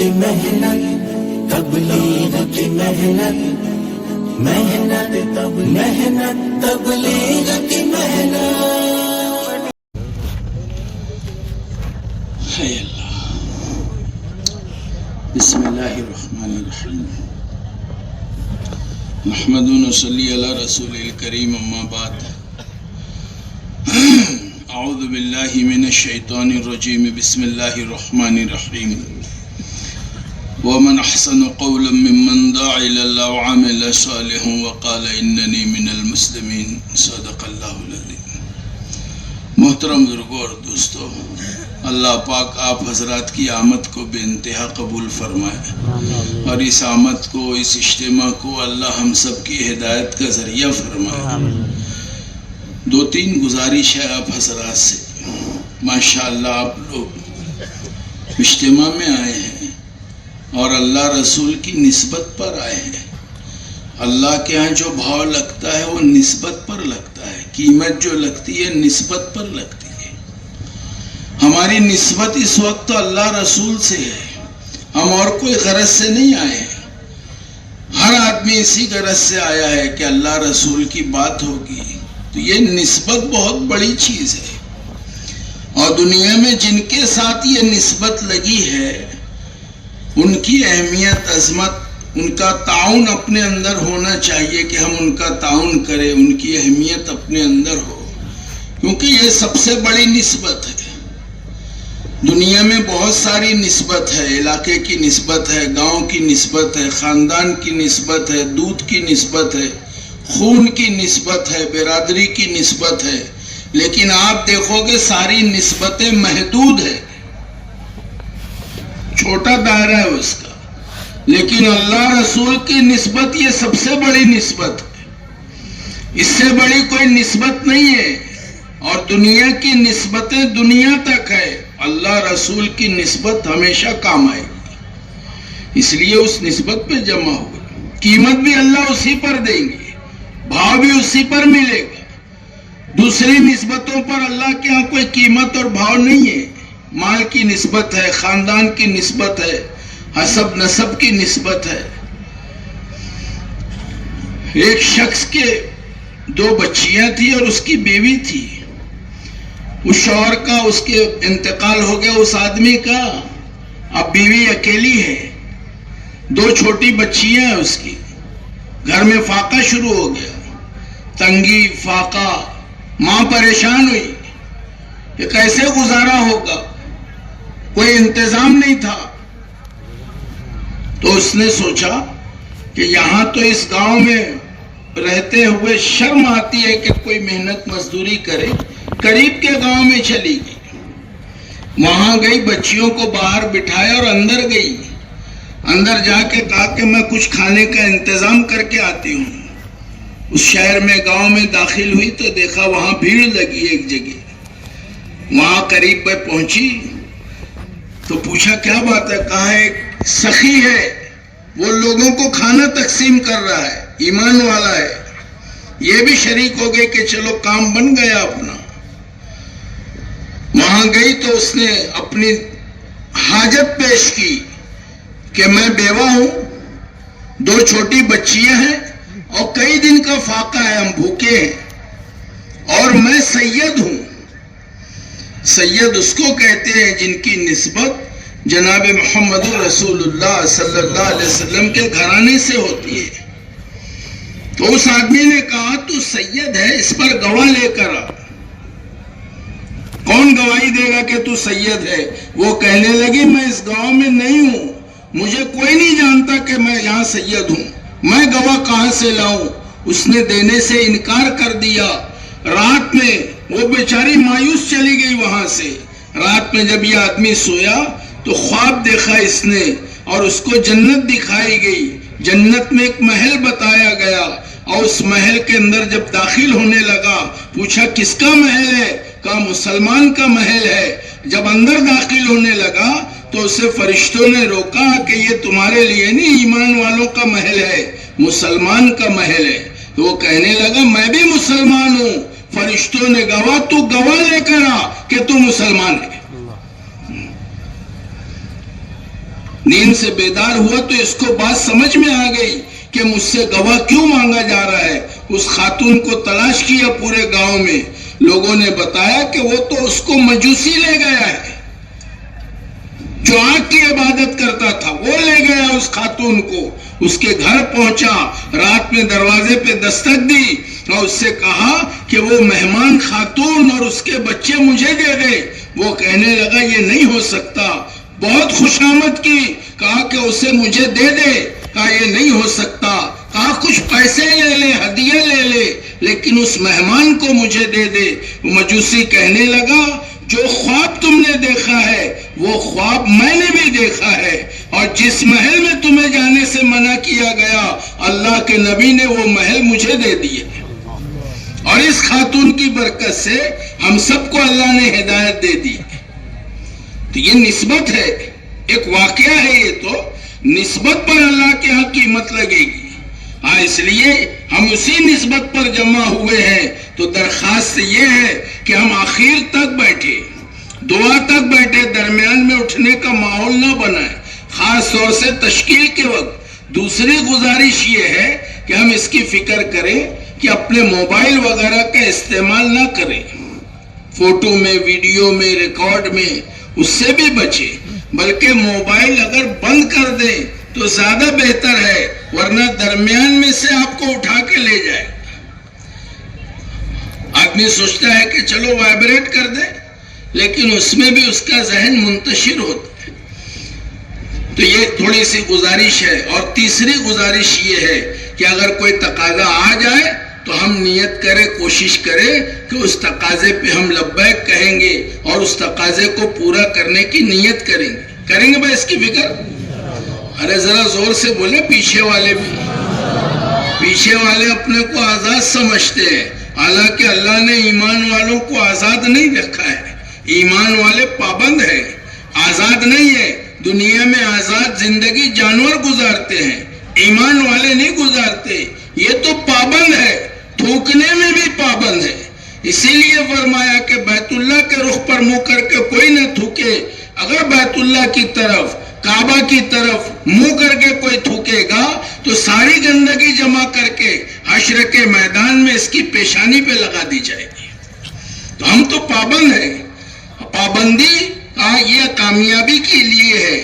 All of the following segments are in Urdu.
کی محنت، تبلیغ کی محنت، محنت تبلیغ کی محنت. ہے اللہ. بسم اللہ الرحمن الرحیم. نحمد و نصلی علی رسول الکریم. اما بعد. اعوذ باللہ من الشیطان الرجیم. بسم اللہ الرحمن الرحیم. ومن احسن قولا ممن دعا الی اللہ وعمل صالحا وقال اننی من المسلمین. صدق اللہ العظیم. محترم بزرگوں اور دوستو، اللہ پاک آپ حضرات کی آمد کو بے انتہا قبول فرمائے، اور اس آمد کو، اس اجتماع کو اللہ ہم سب کی ہدایت کا ذریعہ فرمائے. دو تین گزارش ہے آپ حضرات سے. ماشاءاللہ آپ لوگ اجتماع میں آئے ہیں اور اللہ رسول کی نسبت پر آئے ہیں. اللہ کے ہاں جو بھاؤ لگتا ہے وہ نسبت پر لگتا ہے. قیمت جو لگتی ہے نسبت پر لگتی ہے. ہماری نسبت اس وقت تو اللہ رسول سے ہے. ہم اور کوئی غرض سے نہیں آئے ہیں. ہر آدمی اسی غرض سے آیا ہے کہ اللہ رسول کی بات ہوگی. تو یہ نسبت بہت بڑی چیز ہے، اور دنیا میں جن کے ساتھ یہ نسبت لگی ہے ان کی اہمیت، عظمت، ان کا تعاون اپنے اندر ہونا چاہیے کہ ہم ان کا تعاون کریں، ان کی اہمیت اپنے اندر ہو، کیونکہ یہ سب سے بڑی نسبت ہے. دنیا میں بہت ساری نسبت ہے. علاقے کی نسبت ہے، گاؤں کی نسبت ہے، خاندان کی نسبت ہے، دودھ کی نسبت ہے، خون کی نسبت ہے، برادری کی نسبت ہے. لیکن آپ دیکھو گے ساری نسبتیں محدود ہیں، چھوٹا دائرہ ہے اس کا. لیکن اللہ رسول کی نسبت یہ سب سے بڑی نسبت ہے. اس سے بڑی کوئی نسبت نہیں ہے. اور دنیا کی نسبتیں دنیا تک ہے. اللہ رسول کی نسبت ہمیشہ کام آئے گی. اس لیے اس نسبت پہ جمع ہوگا. قیمت بھی اللہ اسی پر دیں گے، بھاؤ بھی اسی پر ملے گا. دوسری نسبتوں پر اللہ کے ہاں کوئی قیمت اور بھاؤ نہیں ہے. مال کی نسبت ہے، خاندان کی نسبت ہے، حسب نسب کی نسبت ہے. ایک شخص کے دو بچیاں تھی اور اس کی بیوی تھی. اس شوہر کا اس کے انتقال ہو گیا، اس آدمی کا. اب بیوی اکیلی ہے، دو چھوٹی بچیاں ہیں اس کی. گھر میں فاقہ شروع ہو گیا، تنگی، فاقہ. ماں پریشان ہوئی کہ کیسے گزارا ہوگا، کوئی انتظام نہیں تھا. تو اس نے سوچا کہ یہاں تو اس گاؤں میں رہتے ہوئے شرم آتی ہے کہ کوئی محنت مزدوری کرے. قریب کے گاؤں میں چلی گئی. وہاں گئی، بچیوں کو باہر بٹھایا اور اندر گئی. اندر جا کے کہا کہ میں کچھ کھانے کا انتظام کر کے آتی ہوں. اس شہر میں، گاؤں میں داخل ہوئی تو دیکھا وہاں بھیڑ لگی ایک جگہ. وہاں قریب میں پہنچی تو پوچھا کیا بات ہے. کہا ایک سخی ہے، وہ لوگوں کو کھانا تقسیم کر رہا ہے، ایمان والا ہے. یہ بھی شریک ہو گئے کہ چلو کام بن گیا اپنا. وہاں گئی تو اس نے اپنی حاجت پیش کی کہ میں بیوہ ہوں، دو چھوٹی بچیاں ہیں اور کئی دن کا فاقہ ہے، ہم بھوکے ہیں، اور میں سید ہوں. سید اس کو کہتے ہیں جن کی نسبت جناب محمد رسول اللہ صلی اللہ علیہ وسلم کے گھرانے سے ہوتی ہے. تو اس آدمی نے کہا تو سید ہے، اس پر گواہ لے کر آ. کون گواہی دے گا کہ تو سید ہے؟ وہ کہنے لگی میں اس گاؤں میں نہیں ہوں، مجھے کوئی نہیں جانتا کہ میں یہاں سید ہوں، میں گواہ کہاں سے لاؤں؟ اس نے دینے سے انکار کر دیا. رات میں وہ بیچاری مایوس چلی گئی وہاں سے. رات میں جب یہ آدمی سویا تو خواب دیکھا اس نے، اور اس کو جنت دکھائی گئی. جنت میں ایک محل بتایا گیا، اور اس محل کے اندر جب داخل ہونے لگا پوچھا کس کا محل ہے؟ کہا مسلمان کا محل ہے. جب اندر داخل ہونے لگا تو اسے فرشتوں نے روکا کہ یہ تمہارے لیے نہیں، ایمان والوں کا محل ہے، مسلمان کا محل ہے. تو وہ کہنے لگا میں بھی مسلمان ہوں. فرشتوں نے گواہ تو گواہ لے کر آ کہ تو مسلمان ہے. نیند سے بیدار ہوا تو اس کو بات سمجھ میں آ گئی کہ مجھ سے گواہ کیوں مانگا جا رہا ہے. اس خاتون کو تلاش کیا پورے گاؤں میں. لوگوں نے بتایا کہ وہ تو اس کو مجوسی لے گیا ہے جو آگ کی عبادت کرتا تھا، وہ لے گیا اس خاتون کو. اس کے گھر پہنچا، رات میں دروازے پہ دستک دی اور اس سے کہا کہ وہ مہمان خاتون اور اس کے بچے مجھے دے دے. وہ کہنے لگا یہ نہیں ہو سکتا. بہت خوشامد کی، کہا کہ اسے مجھے دے دے. کہا یہ نہیں ہو سکتا. کہا کچھ پیسے لے لے، ہدیہ لے لے، لیکن اس مہمان کو مجھے دے دے. مجوسی کہنے لگا جو خواب تم نے دیکھا ہے وہ خواب میں نے بھی دیکھا ہے، اور جس محل میں تمہیں جانے سے منع کیا گیا اللہ کے نبی نے وہ محل مجھے دے دیا. اور اس خاتون کی برکت سے ہم سب کو اللہ نے ہدایت دے دی. تو یہ نسبت ہے، ایک واقعہ ہے. یہ تو نسبت پر اللہ کے ہاں قیمت لگے گی. اس لیے ہم اسی نسبت پر جمع ہوئے ہیں. تو درخواست یہ ہے کہ ہم آخر تک بیٹھے، دعا تک بیٹھے، درمیان میں اٹھنے کا ماحول نہ بنائیں، خاص طور سے تشکیل کے وقت. دوسری گزارش یہ ہے کہ ہم اس کی فکر کریں کہ اپنے موبائل وغیرہ کا استعمال نہ کریں. فوٹو میں، ویڈیو میں، ریکارڈ میں، اس سے بھی بچیں. بلکہ موبائل اگر بند کر دیں تو زیادہ بہتر ہے، ورنہ درمیان میں سے آپ کو اٹھا کے لے جائے. آدمی سوچتا ہے کہ چلو وائبریٹ کر دیں، لیکن اس میں بھی اس کا ذہن منتشر ہوتا ہے. تو یہ تھوڑی سی گزارش ہے. اور تیسری گزارش یہ ہے کہ اگر کوئی تقاضا آ جائے تو ہم نیت کریں، کوشش کریں کہ اس تقاضے پہ ہم لبیک کہیں گے اور اس تقاضے کو پورا کرنے کی نیت کریں گے. کریں گے بھائی اس کی فکر؟ ارے ذرا زور سے بولے. پیچھے والے بھی، پیچھے والے اپنے کو آزاد سمجھتے ہیں، حالانکہ اللہ نے ایمان والوں کو آزاد نہیں رکھا ہے. ایمان والے پابند ہیں، آزاد نہیں ہے. دنیا میں آزاد زندگی جانور گزارتے ہیں، ایمان والے نہیں گزارتے. یہ تو پابند ہے، تھوکنے میں بھی پابند ہے. اسی لیے فرمایا کہ بیت اللہ کے رخ پر منہ کر کے کوئی نہ تھوکے. اگر بیت اللہ کی طرف، کعبہ کی طرف منہ کر کے کوئی تھوکے گا تو ساری گندگی جمع کر کے حشر کے میدان میں اس کی پیشانی پہ لگا دی جائے گی. تو ہم تو پابند ہیں. پابندی یہ کامیابی کے لیے ہے.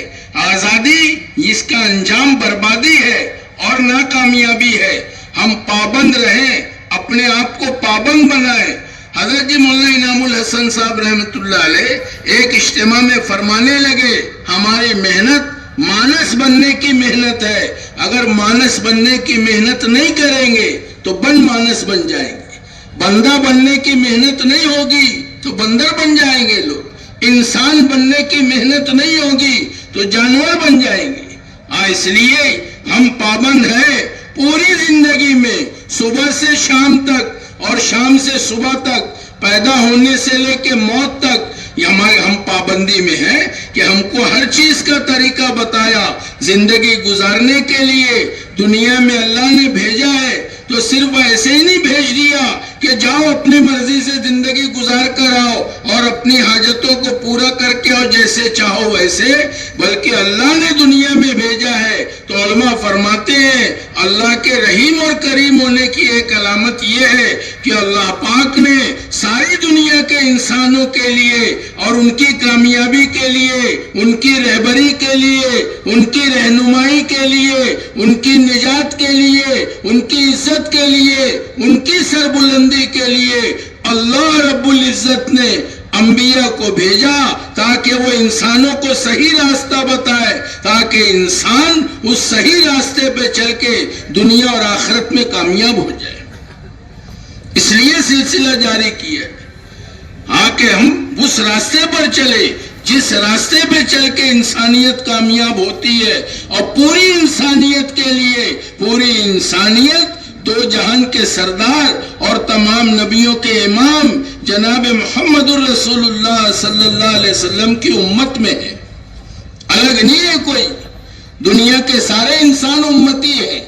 آزادی اس کا انجام بربادی ہے اور ناکامیابی ہے. ہم پابند رہیں، اپنے آپ کو پابند بنائیں. حضرت جی مولانا انعام الحسن صاحب رحمۃ اللہ علیہ ایک اجتماع میں فرمانے لگے ہماری محنت مانس بننے کی محنت ہے. اگر مانس بننے کی محنت نہیں کریں گے تو بن مانس بن جائیں گے. بندہ بننے کی محنت نہیں ہوگی تو بندر بن جائیں گے لوگ. انسان بننے کی محنت نہیں ہوگی تو جانور بن جائیں گے. اس لیے ہم پابند ہیں پوری زندگی میں، صبح سے شام تک اور شام سے صبح تک، پیدا ہونے سے لے کے موت تک. ہم پابندی میں ہیں کہ ہم کو ہر چیز کا طریقہ بتایا. زندگی گزارنے کے لیے دنیا میں اللہ نے بھیجا ہے تو صرف ایسے ہی نہیں بھیج دیا کہ جاؤ اپنی مرضی سے زندگی گزار کر آؤ اور اپنی حاجتوں کو پورا کر کے آؤ جیسے چاہو ویسے، بلکہ اللہ نے دنیا میں بھیجا ہے. تو علماء فرماتے ہیں اللہ کے رحیم اور کریم ہونے کی ایک علامت یہ ہے کہ اللہ پاک نے ساری دنیا کے انسانوں کے لیے اور ان کی کامیابی کے لیے، ان کی رہبری کے لیے، ان کی رہنمائی کے لیے، ان کی نجات کے لیے، ان کی عزت کے لیے، ان کی سربلندی کے لیے اللہ رب العزت نے انبیاء کو بھیجا تاکہ وہ انسانوں کو صحیح راستہ بتائے، تاکہ انسان اس صحیح راستے پہ چل کے دنیا اور آخرت میں کامیاب ہو جائے. اس لیے سلسلہ جاری کیا کہ ہم اس راستے پر چلے جس راستے پہ چل کے انسانیت کامیاب ہوتی ہے. اور پوری انسانیت کے لیے، پوری انسانیت دو جہان کے سردار اور تمام نبیوں کے امام جناب محمد الرسول اللہ صلی اللہ علیہ وسلم کی امت میں ہے. الگ نہیں ہے کوئی. دنیا کے سارے انسان امتی ہیں.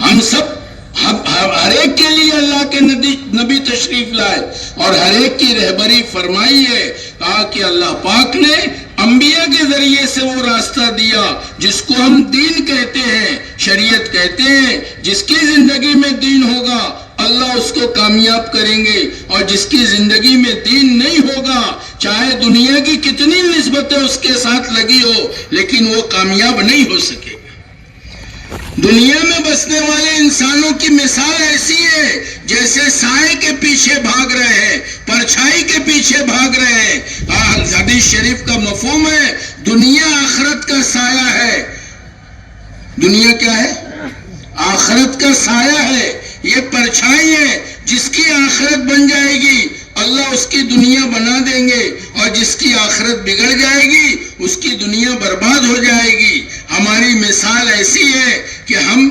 ہم سب ہر ایک کے لیے اللہ کے نبی تشریف لائے اور ہر ایک کی رہبری فرمائی ہے. کہا کہ اللہ پاک نے انبیاء کے ذریعے سے وہ راستہ دیا جس کو ہم دین کہتے ہیں، شریعت کہتے ہیں۔ جس کی زندگی میں دین ہوگا اللہ اس کو کامیاب کریں گے، اور جس کی زندگی میں دین نہیں ہوگا چاہے دنیا کی کتنی نسبتیں اس کے ساتھ لگی ہو لیکن وہ کامیاب نہیں ہو سکے گا۔ دنیا میں بسنے والے انسانوں کی مثال ایسی ہے جیسے سائے کے پیچھے بھاگ رہے ہیں، پرچھائی کے پیچھے بھاگ رہے ہیں۔ حدیث شریف کا مفہوم ہے دنیا آخرت کا سایہ ہے۔ دنیا کیا ہے؟ آخرت کا سایہ ہے، یہ پرچھائی ہے۔ جس کی آخرت بن جائے گی اللہ اس کی دنیا بنا دیں گے، اور جس کی آخرت بگڑ جائے گی اس کی دنیا برباد ہو جائے گی۔ ہماری مثال ایسی ہے کہ ہم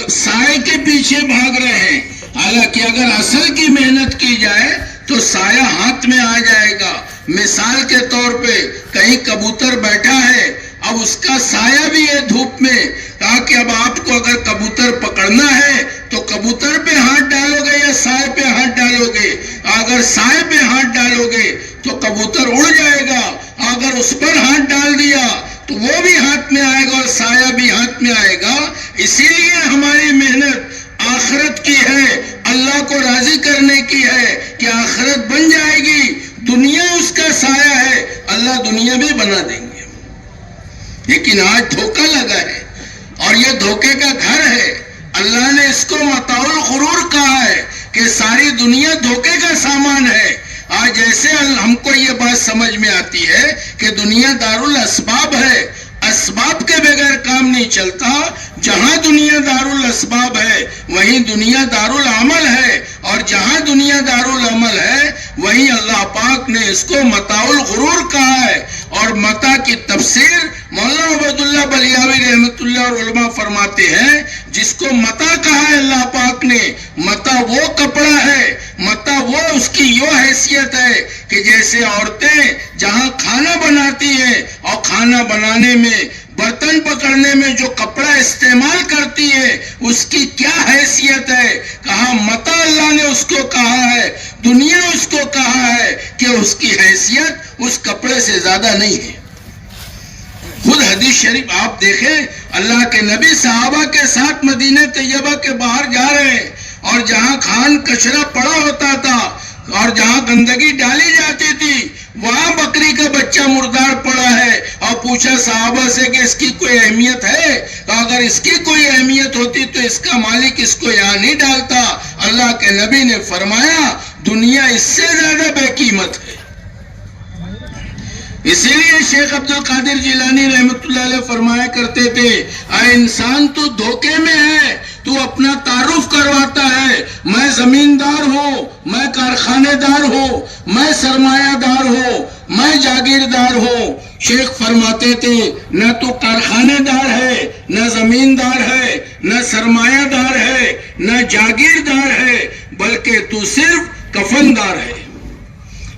سائے کے پیچھے بھاگ رہے ہیں، حالانکہ اگر اصل کی محنت کی جائے تو سایہ ہاتھ میں آ جائے گا۔ مثال کے طور پہ کہیں کبوتر بیٹھا ہے، اب اس کا سایہ بھی ہے دھوپ میں، تاکہ اب آپ کو اگر کبوتر پکڑنا ہے تو کبوتر پہ ہاتھ ڈالو گے یا سائے پہ ہاتھ ڈالو گے؟ اگر سائے پہ ہاتھ ڈالو گے تو کبوتر اڑ جائے گا، اگر اس پر ہاتھ ڈال دیا تو وہ بھی ہاتھ میں آئے گا اور سایہ بھی ہاتھ میں آئے گا۔ اسی لیے ہماری محنت آخرت کی ہے، اللہ کو راضی کرنے کی ہے کہ آخرت بن جائے گی، دنیا اس کا سایہ ہے، اللہ دنیا بھی بنا دیں گے۔ لیکن آج دھوکہ لگا ہے اور یہ دھوکے کا گھر ہے۔ اللہ نے اس کو متاع الغرور کہا ہے کہ ساری دنیا دھوکے کا سامان ہے۔ آج جیسے ہم کو یہ بات سمجھ میں آتی ہے کہ دنیا دارالاسباب ہے، اسباب کے بغیر کام نہیں چلتا۔ جہاں دنیا دارالاسباب ہے وہیں دنیا دارالعمل ہے، اور جہاں دنیا دارالعمل ہے وہیں اللہ پاک نے اس کو متاع الغرور کہا ہے۔ اور متاع کی تفسیر مولانا عبید اللہ بلیاوی رحمۃ اللہ اور علماء فرماتے ہیں جس کو متاع کہا ہے اللہ پاک نے، متاع وہ کپڑا ہے، متاع وہ اس کی یوں حیثیت ہے کہ جیسے عورتیں جہاں کھانا بناتی ہیں اور کھانا بنانے میں برتن پکڑنے میں جو کپڑا استعمال کرتی ہے اس کی کیا حیثیت ہے، کہا متاع اللہ نے اس کو کہا ہے، دنیا اس کو کہا ہے کہ اس کی حیثیت اس کپڑے سے زیادہ نہیں ہے۔ خود حدیث شریف آپ دیکھیں، اللہ کے نبی صحابہ کے ساتھ مدینہ طیبہ کے باہر جا رہے ہیں، اور جہاں کھان کچرا پڑا ہوتا تھا اور جہاں گندگی ڈالی جاتی تھی وہاں بکری کا بچہ مردار پڑا ہے، اور پوچھا صحابہ سے کہ اس کی کوئی اہمیت ہے؟ تو اگر اس کی کوئی اہمیت ہوتی تو اس کا مالک اس کو یہاں نہیں ڈالتا۔ اللہ کے نبی نے فرمایا دنیا اس سے زیادہ بے قیمت ہے۔ اسی لیے شیخ عبد القادر جیلانی رحمۃ اللہ علیہ فرمایا کرتے تھے، اے انسان تو دھوکے میں ہے، تو اپنا تعارف کرواتا ہے، میں زمیندار ہوں، میں کارخانے دار ہوں، میں سرمایہ دار ہوں، میں جاگیردار ہوں۔ شیخ فرماتے تھے نہ تو کارخانے دار ہے، نہ زمیندار ہے، نہ سرمایہ دار ہے، نہ جاگیردار ہے، بلکہ تو صرف کفندار ہے،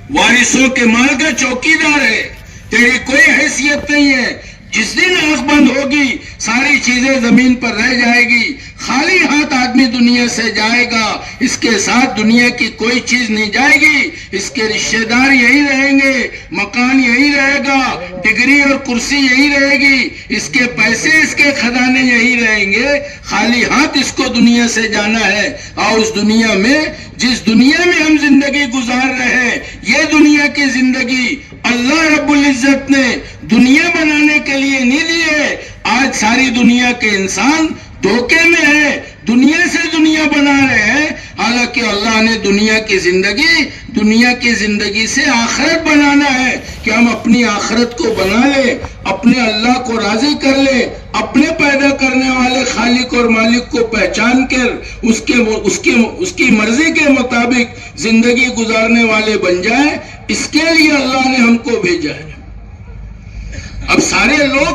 وارثوں کے مال کا چوکیدار ہے، تیری کوئی حیثیت نہیں ہے۔ جس دن آنکھ بند ہوگی ساری چیزیں زمین پر رہ جائے گی، خالی ہاتھ آدمی دنیا سے جائے گا، اس کے ساتھ دنیا کی کوئی چیز نہیں جائے گی، اس کے رشتہ دار یہی رہیں گے، مکان یہی رہے گا، ڈگری اور کرسی یہی رہے گی، اس کے پیسے اس کے خزانے یہی رہیں گے، خالی ہاتھ اس کو دنیا سے جانا ہے۔ اور اس دنیا میں جس دنیا میں ہم زندگی گزار رہے ہیں یہ دنیا کی زندگی اللہ رب العزت نے دنیا بنانے کے لیے نہیں دی ہے۔ آج ساری دنیا کے انسان دھوکے میں ہے، دنیا سے دنیا بنا رہے ہیں، حالانکہ اللہ نے دنیا کی زندگی سے آخرت بنانا ہے کہ ہم اپنی آخرت کو بنا لیں، اپنے اللہ کو راضی کر لیں، اپنے پیدا کرنے والے خالق اور مالک کو پہچان کر اس کی مرضی کے مطابق زندگی گزارنے والے بن جائیں۔ اس کے لیے اللہ نے ہم کو بھیجا ہے۔ اب سارے لوگ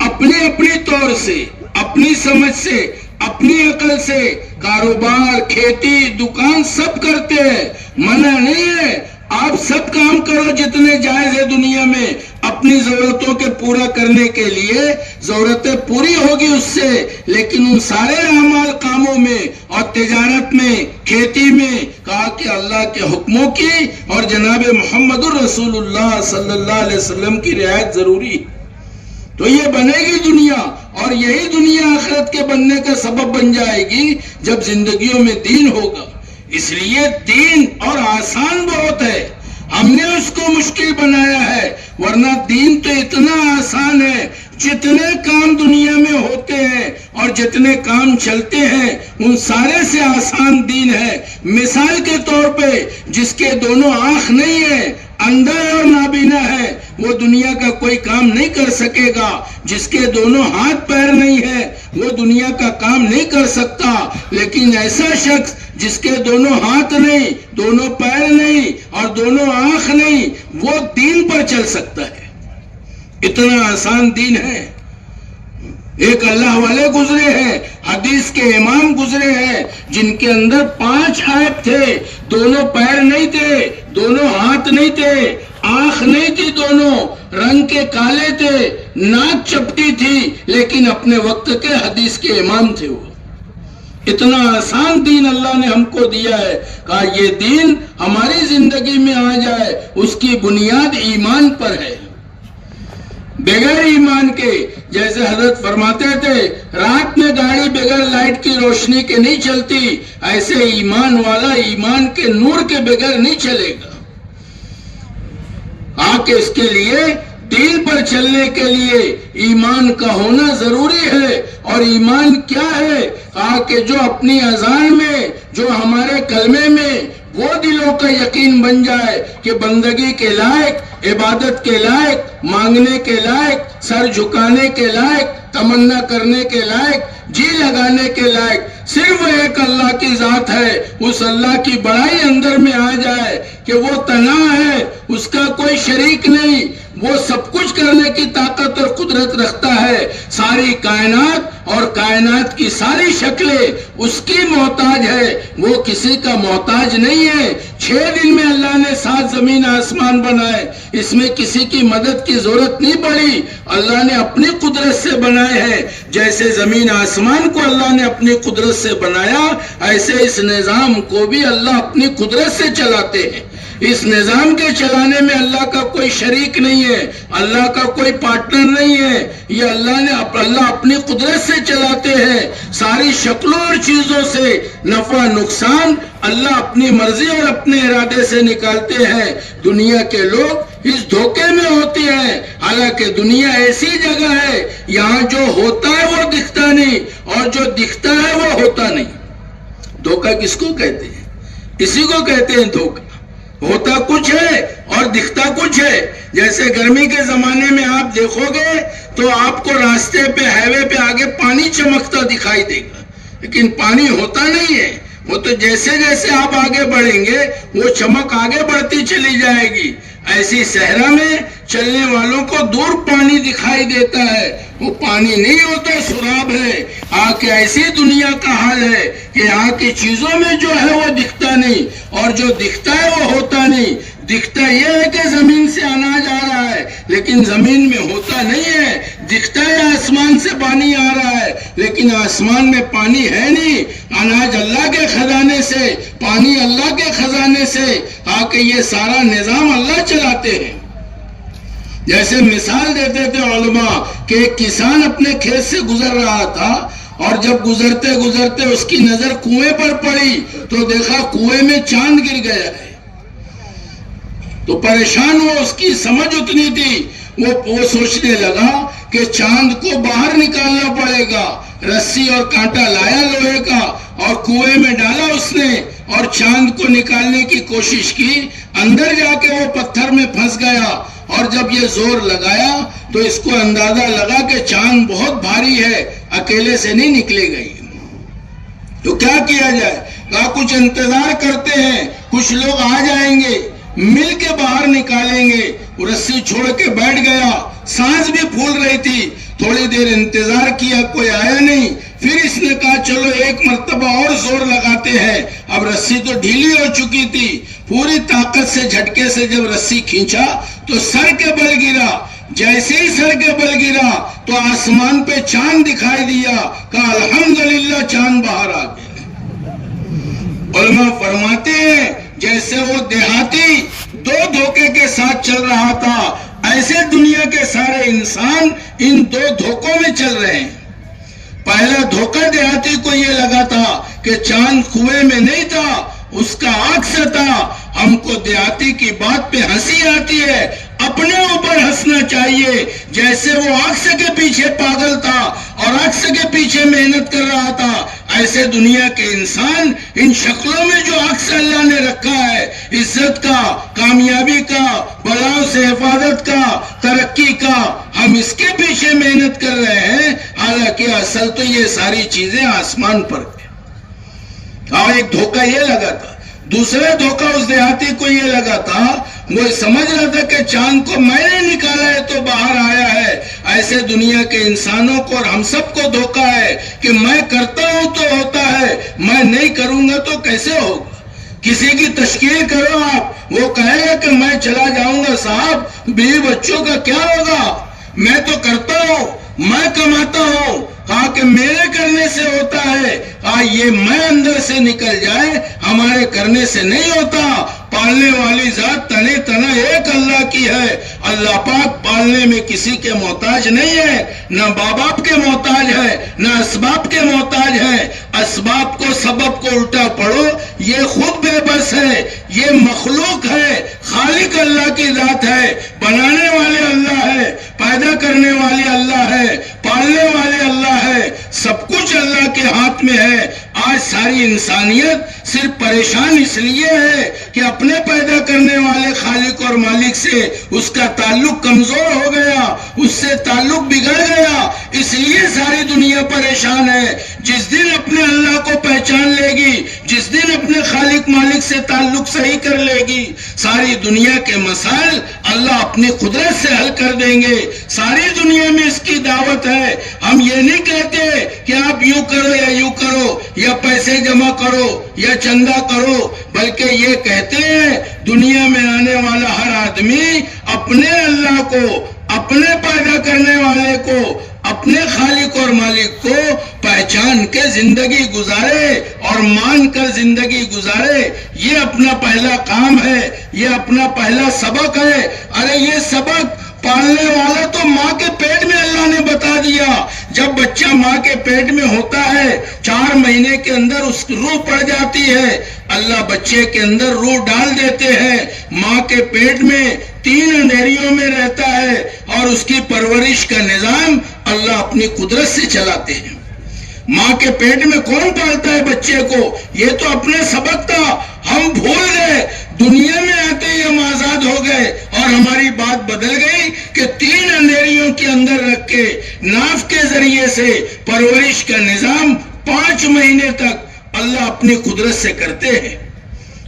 اپنے اپنی طور سے، اپنی سمجھ سے، اپنی عقل سے کاروبار، کھیتی، دکان سب کرتے ہیں، منع نہیں ہے، آپ سب کام کرو جتنے جائز ہے دنیا میں، اپنی ضرورتوں کے پورا کرنے کے لیے ضرورتیں پوری ہوگی اس سے، لیکن ان سارے اعمال کاموں میں اور تجارت میں، کھیتی میں کہا کہ اللہ کے حکموں کی اور جناب محمد الرسول اللہ صلی اللہ علیہ وسلم کی رعایت ضروری ہے۔ تو یہ بنے گی دنیا، اور یہی دنیا آخرت کے بننے کا سبب بن جائے گی جب زندگیوں میں دین ہوگا۔ اس لیے دین اور آسان بہت ہے، ہم نے اس کو مشکل بنایا ہے، ورنہ دین تو اتنا آسان ہے۔ جتنے کام دنیا میں ہوتے ہیں اور جتنے کام چلتے ہیں ان سارے سے آسان دین ہے۔ مثال کے طور پہ جس کے دونوں آنکھ نہیں ہے، اندھا اور نابینا ہے، وہ دنیا کا کوئی کام نہیں کر سکے گا۔ جس کے دونوں ہاتھ پیر نہیں ہے وہ دنیا کا کام نہیں کر سکتا، لیکن ایسا شخص جس کے دونوں ہاتھ نہیں، دونوں پیر نہیں اور دونوں آنکھ نہیں، وہ دین پر چل سکتا ہے۔ اتنا آسان دین ہے۔ ایک اللہ والے گزرے ہیں، حدیث کے امام گزرے ہیں، جن کے اندر 5 عیب تھے، دونوں پیر نہیں تھے، دونوں ہاتھ نہیں تھے، آنکھ نہیں تھی، دونوں رنگ کے کالے تھے، ناک چپٹی تھی، لیکن اپنے وقت کے حدیث کے امام تھے وہ۔ اتنا آسان دین اللہ نے ہم کو دیا ہے، کہا یہ دین ہماری زندگی میں آ جائے، اس کی بنیاد ایمان پر ہے۔ بغیر ایمان کے، جیسے حضرت فرماتے تھے رات میں گاڑی بغیر لائٹ کی روشنی کے نہیں چلتی، ایسے ایمان والا ایمان کے نور کے بغیر نہیں چلے گا۔ کہ اس کے لیے دین پر چلنے کے لیے ایمان کا ہونا ضروری ہے۔ اور ایمان کیا ہے؟ کہا کہ جو اپنی اذان میں، جو ہمارے کلمے میں وہ دلوں کا یقین بن جائے کہ بندگی کے لائق، عبادت کے لائق، مانگنے کے لائق، سر جھکانے کے لائق، تمنا کرنے کے لائق، جی لگانے کے لائق صرف ایک اللہ کی ذات ہے، اس اللہ کی بڑائی اندر میں آ جائے کہ وہ تنہا ہے، اس کا کوئی شریک نہیں، وہ سب کچھ کرنے کی طاقت اور قدرت رکھتا ہے، ساری کائنات اور کائنات کی ساری شکلیں اس کی محتاج ہے، وہ کسی کا محتاج نہیں ہے۔ 6 دن میں اللہ نے 7 زمین آسمان بنائے، اس میں کسی کی مدد کی ضرورت نہیں پڑی، اللہ نے اپنی قدرت سے بنائے ہیں۔ جیسے زمین آسمان کو اللہ نے اپنی قدرت سے بنایا، ایسے اس نظام کو بھی اللہ اپنی قدرت سے چلاتے ہیں۔ اس نظام کے چلانے میں اللہ کا کوئی شریک نہیں ہے، اللہ کا کوئی پارٹنر نہیں ہے، یہ اللہ اپنی قدرت سے چلاتے ہیں۔ ساری شکلوں اور چیزوں سے نفع نقصان اللہ اپنی مرضی اور اپنے ارادے سے نکالتے ہیں۔ دنیا کے لوگ اس دھوکے میں ہوتے ہیں، حالانکہ دنیا ایسی جگہ ہے یہاں جو ہوتا ہے وہ دکھتا نہیں اور جو دکھتا ہے وہ ہوتا نہیں۔ دھوکہ کس کو کہتے ہیں؟ اسی کو کہتے ہیں دھوکہ۔ ہوتا کچھ ہے اور دکھتا کچھ ہے۔ جیسے گرمی کے زمانے میں آپ دیکھو گے تو آپ کو راستے پہ، ہائی وے پہ آگے پانی چمکتا دکھائی دے گا، لیکن پانی ہوتا نہیں ہے، وہ تو جیسے جیسے آپ آگے بڑھیں گے وہ چمک آگے بڑھتی چلی جائے گی۔ ایسی صحرا میں چلنے والوں کو دور پانی دکھائی دیتا ہے، وہ پانی نہیں ہوتا، سراب ہے۔ کہ ایسی دنیا کا حال ہے کہ یہاں کی چیزوں میں جو ہے وہ دکھتا نہیں اور جو دکھتا ہے وہ ہوتا نہیں۔ دکھتا یہ ہے کہ زمین سے اناج آ رہا ہے، لیکن زمین میں ہوتا نہیں ہے۔ دکھتا ہے آسمان سے پانی آ رہا ہے، لیکن آسمان میں پانی ہے نہیں۔ اناج اللہ کے خزانے سے، پانی اللہ کے خزانے سے، کہ یہ سارا نظام اللہ چلاتے ہیں۔ جیسے مثال دیتے تھے علماء کہ ایک کسان اپنے کھیت سے گزر رہا تھا، اور جب گزرتے گزرتے اس کی نظر کنویں پر پڑی تو دیکھا کنویں میں چاند گر گیا ہے۔ تو پریشان ہوا، اس کی سمجھ اتنی تھی، وہ سوچنے لگا کہ چاند کو باہر نکالنا پڑے گا۔ رسی اور کانٹا لایا لوہے کا اور کنویں میں ڈالا اس نے، اور چاند کو نکالنے کی کوشش کی، اندر جا کے وہ پتھر میں پھنس گیا۔ اور جب یہ زور لگایا تو اس کو اندازہ لگا کہ چاند بہت بھاری ہے، اکیلے سے نہیں نکلے گئی۔ تو کیا کیا جائے؟ کہا کچھ انتظار کرتے ہیں، کچھ لوگ آ جائیں گے، مل کے باہر نکالیں گے۔ وہ رسی چھوڑ کے بیٹھ گیا، سانس بھی پھول رہی تھی۔ تھوڑی دیر انتظار کیا، کوئی آیا نہیں۔ پھر اس نے کہا چلو ایک مرتبہ اور زور لگاتے ہیں۔ اب رسی تو ڈھیلی ہو چکی تھی، پوری طاقت سے جھٹکے سے جب رسی کھینچا تو سر کے بل گرا۔ جیسے ہی سر کے بل گرا تو آسمان پہ چاند دکھائی دیا، کہا الحمدللہ چاند باہر آ گیا۔ علماء فرماتے ہیں جیسے وہ دیہاتی دو دھوکے کے ساتھ چل رہا تھا، ایسے دنیا کے سارے انسان ان دو دھوکوں میں چل رہے ہیں۔ پہلا دھوکہ دیہاتی کو یہ لگا تھا کہ چاند کنویں میں نہیں تھا، اس کا عکس تھا۔ ہم کو دیہاتی کی بات پہ ہنسی آتی ہے، اپنے اوپر ہنسنا چاہیے۔ جیسے وہ عکس کے پیچھے پاگل تھا اور عکس کے پیچھے محنت کر رہا تھا، ایسے دنیا کے انسان ان شکلوں میں جو عکس اللہ نے رکھا ہے، عزت کا، کامیابی کا، بلاؤں سے حفاظت کا، ترقی کا، ہم اس کے پیچھے محنت کر رہے ہیں، حالانکہ اصل تو یہ ساری چیزیں آسمان پر ہیں۔ اور ایک دھوکہ یہ لگا تھا۔ دوسرا دھوکہ اس دیہاتی کو یہ لگا تھا، وہ سمجھ رہا تھا کہ چاند کو میں نے نکالا ہے تو باہر آیا ہے۔ ایسے دنیا کے انسانوں کو اور ہم سب کو دھوکہ ہے کہ میں کرتا ہوں تو ہوتا ہے، میں نہیں کروں گا تو کیسے ہوگا۔ کسی کی تشکیل کرو آپ، وہ کہے گا کہ میں چلا جاؤں گا صاحب، بیوی بچوں کا کیا ہوگا، میں تو کرتا ہوں، میں کماتا ہوں۔ کہا کہ میرے کرنے سے ہوتا ہے، کہا یہ میں اندر سے نکل جائے، ہمارے کرنے سے نہیں ہوتا۔ پالنے والی ذات تنے تنا ایک اللہ کی ہے۔ اللہ پاک پالنے میں کسی کے محتاج نہیں ہے، نہ باپ باپ کے محتاج ہے، نہ اسباب کے محتاج ہے۔ اسباب کو سبب کو الٹا پڑھو، یہ خود بے بس ہے، یہ مخلوق ہے۔ خالق اللہ کی ذات ہے، بنانے والے اللہ ہے، پیدا کرنے والے اللہ ہے، پالنے والے اللہ ہے، سب کچھ اللہ کے ہاتھ میں ہے۔ آج ساری انسانیت صرف پریشان اس لیے ہے کہ اپنے پیدا کرنے والے خالق اور مالک سے اس کا تعلق کمزور ہو گیا، اس سے تعلق بگڑ گیا، اس لیے ساری دنیا پریشان ہے۔ جس دن اپنے اللہ کو پہچان لے گی، جس دن اپنے خالق مالک سے تعلق صحیح کر لے گی، ساری دنیا کے مسائل اللہ اپنی قدرت سے حل کر دیں گے۔ ساری دنیا میں اس کی دعوت ہے۔ ہم یہ نہیں کہتے کہ آپ یوں کرو یا یوں کرو، یا پیسے جمع کرو یا چندہ کرو، بلکہ یہ کہتے ہیں دنیا میں آنے والا ہر آدمی اپنے اللہ کو، اپنے پیدا کرنے والے کو، اپنے خالق اور مالک کو پہچان کے زندگی گزارے اور مان کر زندگی گزارے۔ یہ اپنا پہلا کام ہے، یہ اپنا پہلا سبق ہے۔ ارے یہ سبق پالنے والا تو ماں کے پیٹ میں اللہ نے بتا دیا۔ جب بچہ ماں کے پیٹ میں ہوتا ہے، 4 مہینے کے اندر اس کی روح پڑ جاتی ہے، اللہ بچے کے اندر روح ڈال دیتے ہیں۔ ماں کے پیٹ میں 3 اندھیریوں میں رہتا ہے اور اس کی پرورش کا نظام اللہ اپنی قدرت سے چلاتے ہیں۔ ماں کے پیٹ میں کون پالتا ہے بچے کو؟ یہ تو اپنے سبق تھا، ہم بھول گئے۔ دنیا میں آتے ہی ہم آزاد ہو گئے اور ہماری بات بدل گئی کہ 3 اندھیریوں کے اندر رکھ کے ناف کے ذریعے سے پرورش کا نظام 5 مہینے تک اللہ اپنی قدرت سے کرتے ہیں۔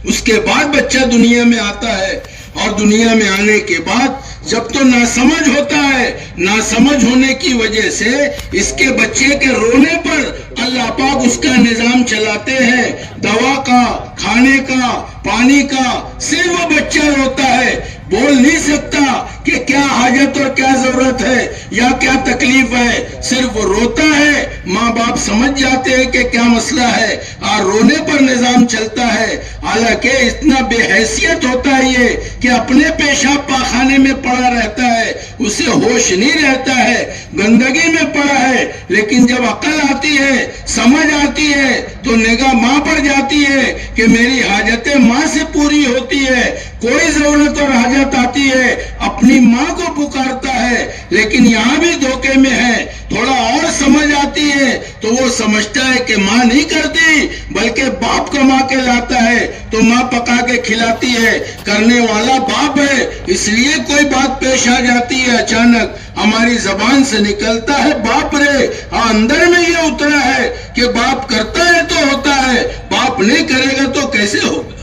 اس کے بعد بچہ دنیا میں آتا ہے اور دنیا میں آنے کے بعد جب تو ناسمجھ ہوتا ہے، ناسمجھ ہونے کی وجہ سے اس کے بچے کے رونے پر اللہ پاک اس کا نظام چلاتے ہیں، دوا کا، کھانے کا، پانی کا۔ صرف وہ بچہ روتا ہے، بول نہیں سکتا کہ کیا حاجت اور کیا ضرورت ہے یا کیا تکلیف ہے، صرف وہ روتا ہے۔ ماں باپ سمجھ جاتے ہیں کہ کیا مسئلہ ہے اور رونے پر نظام چلتا ہے۔ حالانکہ اتنا بے حیثیت ہوتا ہے یہ کہ اپنے پیشاب پاخانے میں پڑا رہتا ہے، اسے ہوش نہیں رہتا ہے، گندگی میں پڑا ہے، لیکن جب عقل آتی ہے، سمجھ آتی ہے تو نگاہ ماں پر جاتی ہے کہ میری حاجتیں ماں سے پوری ہوتی ہے۔ کوئی ضرورت اور حاجت آتی ہے اپنی ماں کو پکارتا ہے، لیکن یہاں بھی دھوکے میں ہے۔ تھوڑا اور سمجھ آتی ہے تو وہ سمجھتا ہے کہ ماں نہیں کرتی بلکہ باپ کما کے لاتا ہے تو ماں پکا کے کھلاتی ہے، کرنے والا باپ ہے۔ اس لیے کوئی بات پیش آ جاتی ہے اچانک، ہماری زبان سے نکلتا ہے باپ رے، اندر میں یہ اترا ہے کہ باپ کرتا ہے تو ہوتا ہے، باپ نہیں کرے گا تو کیسے ہوگا۔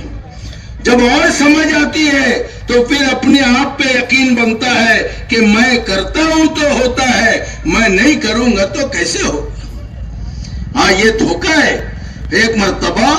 جب اور سمجھ آتی ہے تو پھر اپنے آپ پہ یقین بنتا ہے کہ میں کرتا ہوں تو ہوتا ہے، میں نہیں کروں گا تو کیسے ہوگا۔ ہاں یہ دھوکہ ہے۔ ایک مرتبہ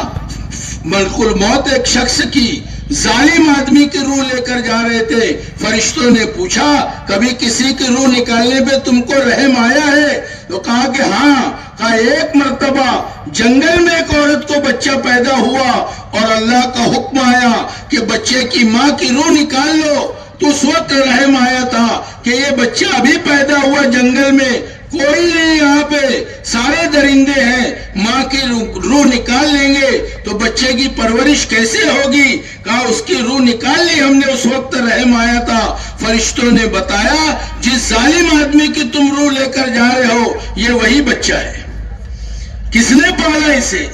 ملک الموت ایک شخص کی ظالم آدمی کی روح لے کر جا رہے تھے. فرشتوں نے پوچھا کبھی کسی کی روح نکالنے پہ تم کو رحم آیا ہے؟ تو کہا کہ ہاں. کہا ایک مرتبہ جنگل میں ایک عورت کو بچہ پیدا ہوا اور اللہ کا حکم آیا کہ بچے کی ماں کی روح نکال لو. تو اس وقت رحم آیا تھا کہ یہ بچہ ابھی پیدا ہوا جنگل میں، کوئی نہیں یہاں پہ، سارے درندے ہیں، ماں کی روح نکال لیں گے تو بچے کی پرورش کیسے ہوگی؟ کہا اس کی روح نکال لی ہم نے، اس وقت رحم آیا تھا. فرشتوں نے بتایا جس ظالم آدمی کی تم روح لے کر جا رہے ہو یہ وہی بچہ ہے. کس نے پالا اسے؟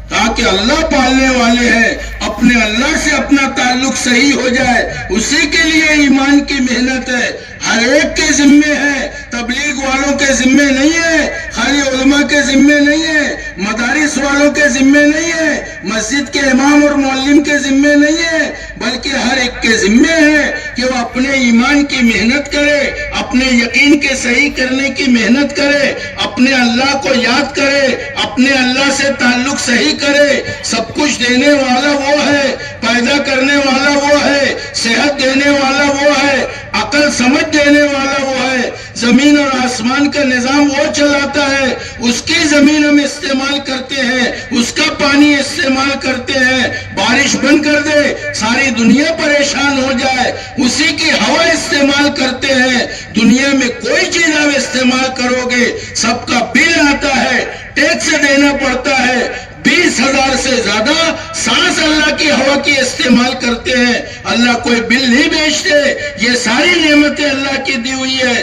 کہا کہ اللہ پالنے والے ہیں. اپنے اللہ سے اپنا تعلق صحیح ہو جائے، اسی کے لیے ایمان کی محنت ہے. ہر ایک کے ذمے ہے، تبلیغ والوں کے ذمے نہیں ہے، خالی علماء کے ذمے نہیں ہے، مدارس والوں کے ذمے نہیں ہے، مسجد کے امام اور معلم کے ذمے نہیں ہے، بلکہ ہر ایک کے ذمے ہے کہ وہ اپنے ایمان کی محنت کرے، اپنے یقین کے صحیح کرنے کی محنت کرے، اپنے اللہ کو یاد کرے، اپنے اللہ سے تعلق صحیح کرے. سب کچھ دینے والا وہ ہے، پیدا کرنے والا وہ ہے، صحت دینے والا وہ ہے، عقل سمجھ دینے والا وہ ہے. زمین اور آسمان کا نظام وہ چلاتا ہے، اس کی زمین ہم استعمال کرتے ہیں، اس کا پانی استعمال کرتے ہیں. بارش بند کر دے ساری دنیا پریشان ہو جائے، اسی کی ہوا استعمال کرتے ہیں. دنیا میں کوئی چیز آپ استعمال کرو گے سب کا بل آتا ہے، ٹیکس دینا پڑتا ہے. 20,000 سے زیادہ سانس اللہ کی ہوا کی استعمال کرتے ہیں، اللہ کوئی بل نہیں بیچتے. یہ ساری نعمتیں اللہ کی دی ہوئی ہے.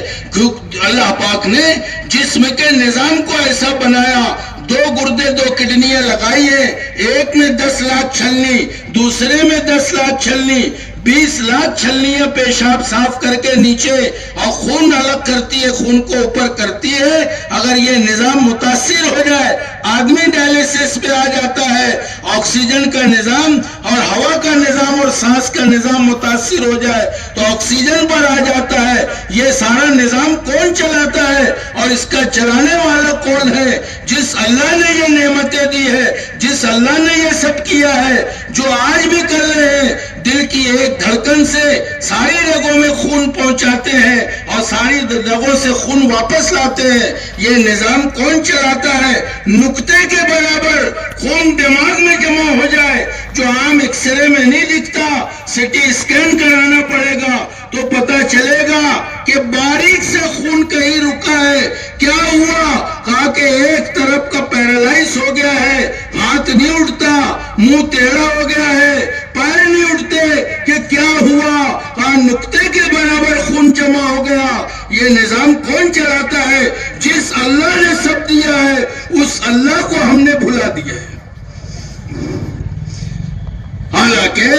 اللہ پاک نے جسم کے نظام کو ایسا بنایا، 2 گردے 2 کڈنیاں لگائی ہیں، ایک میں 10 لاکھ چھلنی، دوسرے میں 10 لاکھ چھلنی، 20 لاکھ چھلنیاں پیشاب صاف کر کے نیچے اور خون الگ کرتی ہے، خون کو اوپر کرتی ہے. اگر یہ نظام متاثر ہو جائے آدمی ڈائلیسس پہ آ جاتا ہے. آکسیجن کا نظام اور ہوا کا نظام اور سانس کا نظام متاثر ہو جائے تو آکسیجن پر آ جاتا ہے. یہ سارا نظام کون چلاتا ہے اور اس کا چلانے والا کون ہے؟ جس اللہ نے یہ نعمتیں دی ہے، جس اللہ نے یہ سب کیا ہے، جو آج بھی کر رہے ہیں. دل کی ایک دھڑکن سے ساری رگوں میں خون پہنچاتے ہیں اور ساری رگوں سے خون واپس لاتے ہیں. یہ نظام کون چلاتا ہے؟ نقطے کے برابر خون دماغ میں جمع ہو جائے، جو عام ایکس رے میں نہیں دکھتا، سٹی اسکین کرانا پڑے گا تو پتا چلے گا کہ باریک سے خون کہیں رکا ہے. کیا ہوا؟ کہا کہ ایک طرف کا پیرالائز ہو گیا ہے، ہاتھ نہیں اٹھتا، منہ ٹیڑھا ہو گیا ہے، پیر نہیں اٹھتے. کہ کیا ہوا؟ کہا نقطے کے برابر خون جمع ہو گیا. یہ نظام کون چلاتا ہے؟ جس اللہ نے سب دیا ہے اس اللہ کو ہم نے بھلا دیا ہے. حالانکہ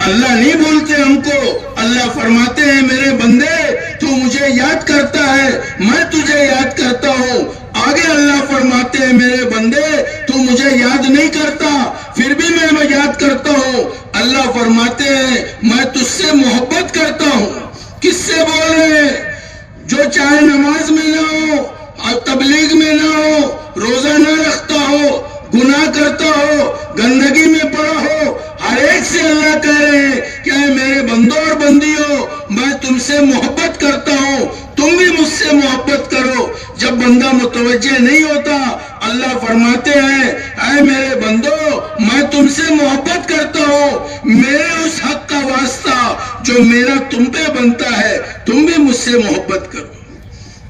اللہ نہیں بولتے ہم کو، اللہ فرماتے ہیں میرے بندے تو مجھے یاد کرتا ہے، میں تجھے یاد کرتا ہوں. آگے اللہ فرماتے ہیں میرے بندے تو مجھے یاد نہیں کرتا پھر بھی میں یاد کرتا ہوں. اللہ فرماتے ہیں میں تجھ سے محبت کرتا ہوں. کس سے بول رہے ہیں؟ جو چاہے نماز میں نہ ہو اور تبلیغ میں نہ ہو، روزہ نہ رکھتا ہو، گناہ کرتا ہو، گندگی میں پڑا ہو، ہر ایک سے اللہ کہہ رہے ہیں کہ اے میرے بندوں اور بندیوں میں تم سے محبت کرتا ہوں، تم بھی مجھ سے محبت کرو. جب بندہ متوجہ نہیں ہوتا اللہ فرماتے ہیں اے میرے بندو میں تم سے محبت کرتا ہوں، میرے اس حق کا واسطہ جو میرا تم پہ بنتا ہے تم بھی مجھ سے محبت کرو.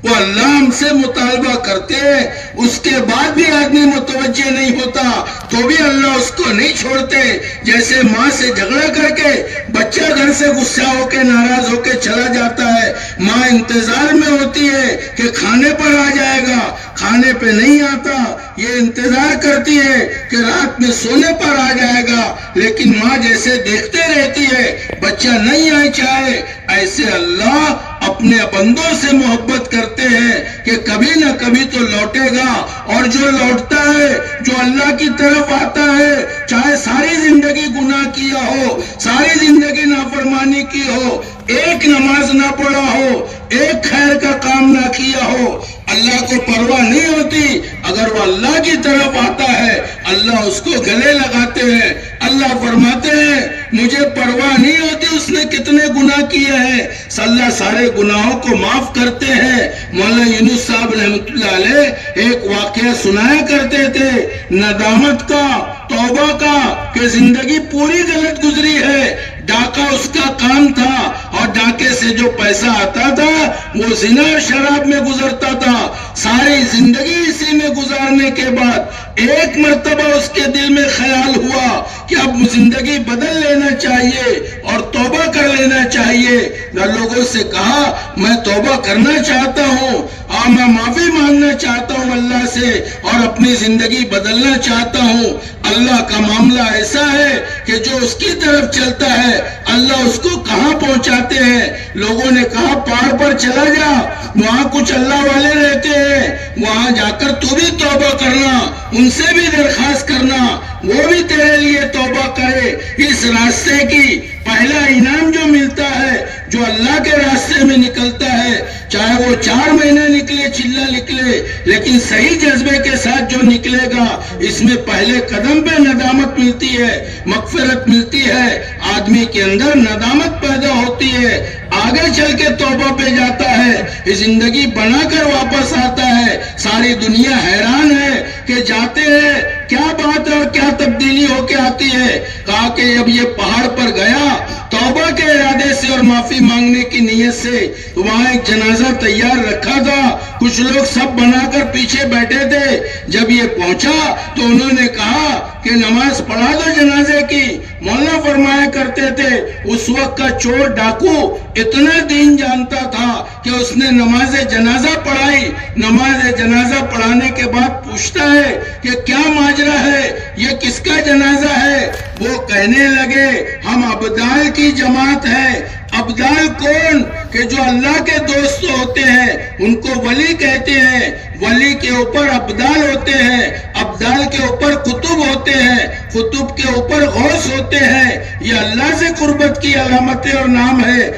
وہ اللہ ہم سے مطالبہ کرتے ہیں، اس کے بعد بھی آدمی متوجہ نہیں ہوتا تو بھی اللہ اس کو نہیں چھوڑتے. جیسے ماں سے جھگڑا کر کے بچہ گھر سے غصہ ہو کے ناراض ہو کے چلا جاتا ہے، ماں انتظار میں ہوتی ہے کہ کھانے پر آ جائے گا، کھانے پہ نہیں آتا، یہ انتظار کرتی ہے کہ رات میں سونے پر آ جائے گا، لیکن ماں جیسے دیکھتے رہتی ہے بچہ نہیں آئے چاہے. ایسے اللہ اپنے بندوں سے محبت کرتے ہیں کہ کبھی نہ کبھی تو لوٹے گا. اور جو لوٹتا ہے، جو اللہ کی طرف آتا ہے، چاہے ساری زندگی گناہ کیا ہو، ساری زندگی نافرمانی کی ہو، ایک نماز نہ پڑھا ہو، ایک خیر کا کام نہ کیا ہو، اللہ کو پرواہ نہیں ہوتی، اگر وہ اللہ کی طرف آتا ہے اللہ اس کو گلے لگاتے ہیں۔ اللہ فرماتے ہیں مجھے پرواہ نہیں ہوتی اس نے کتنے گناہ کیے ہیں، اللہ سارے گناہوں کو معاف کرتے ہیں۔ مولانا یونس صاحب رحمۃ اللہ علیہ ایک واقعہ سنایا کرتے تھے ندامت کا، توبہ کا، کہ زندگی پوری غلط گزری ہے، ڈاکہ اس کا کام تھا اور ڈاکے سے جو پیسہ آتا تھا وہ زنا اور شراب میں گزرتا تھا۔ ساری زندگی اسی میں گزارنے کے بعد ایک مرتبہ اس کے دل میں خیال ہوا کہ اب زندگی بدل لینا چاہیے اور توبہ کر لینا چاہیے۔ لوگوں سے کہا میں توبہ کرنا چاہتا ہوں اور میں معافی مانگنا چاہتا ہوں اللہ سے اور اپنی زندگی بدلنا چاہتا ہوں۔ اللہ کا معاملہ ایسا ہے کہ جو اس کی طرف چلتا ہے اللہ اس کو کہاں پہنچاتے ہیں۔ لوگوں نے کہا پہاڑ پر چلا جا، وہاں کچھ اللہ والے رہتے ہیں، وہاں جا کر تو بھی توبہ کرنا، ان سے بھی درخواست کرنا، وہ بھی تیرے لیے توبہ کرے۔ اس راستے کی پہلا انعام جو ملتا ہے جو اللہ کے راستے میں نکلتا ہے، چاہے وہ 4 مہینے نکلے چلا نکلے، لیکن صحیح جذبے کے ساتھ جو نکلے گا اس میں پہلے قدم پہ ندامت ملتی ہے، مغفرت ملتی ہے، آدمی کے اندر ندامت پیدا ہوتی ہے، آگے چل کے توبہ پہ جاتا ہے، زندگی بنا کر واپس آتا ہے۔ ساری دنیا حیران ہے کہ جاتے ہیں کیا بات ہے اور کیا تبدیلی ہو کے آتی ہے۔ کہا کہ جب یہ پہاڑ پر گیا توبہ کے ارادے سے اور معافی مانگنے کی نیت سے تو وہاں ایک جنازہ تیار رکھا تھا، کچھ لوگ سب بنا کر پیچھے بیٹھے تھے۔ جب یہ پہنچا تو انہوں نے کہا کہ نماز پڑھا دو جنازے کی۔ مولانا فرمایا کرتے تھے اس وقت کا چور ڈاکو اتنا دین جانتا تھا کہ اس نے نماز جنازہ پڑھائی۔ نماز جنازہ پڑھانے کے بعد پوچھتا ہے کہ کیا ماجرا ہے، یہ کس کا جنازہ ہے؟ وہ کہنے لگے ہم ابدال کی جماعت ہے۔ ابدال کون؟ کہ جو اللہ کے دوست ہوتے ہیں ان کو ولی کہتے ہیں، ولی کے اوپر ابدال ہوتے ہیں، ابدال کے اوپر قطب ہوتے ہیں، قطب کے اوپر غوث ہوتے ہیں۔ یہ اللہ سے قربت کی علامتیں اور نام ہے۔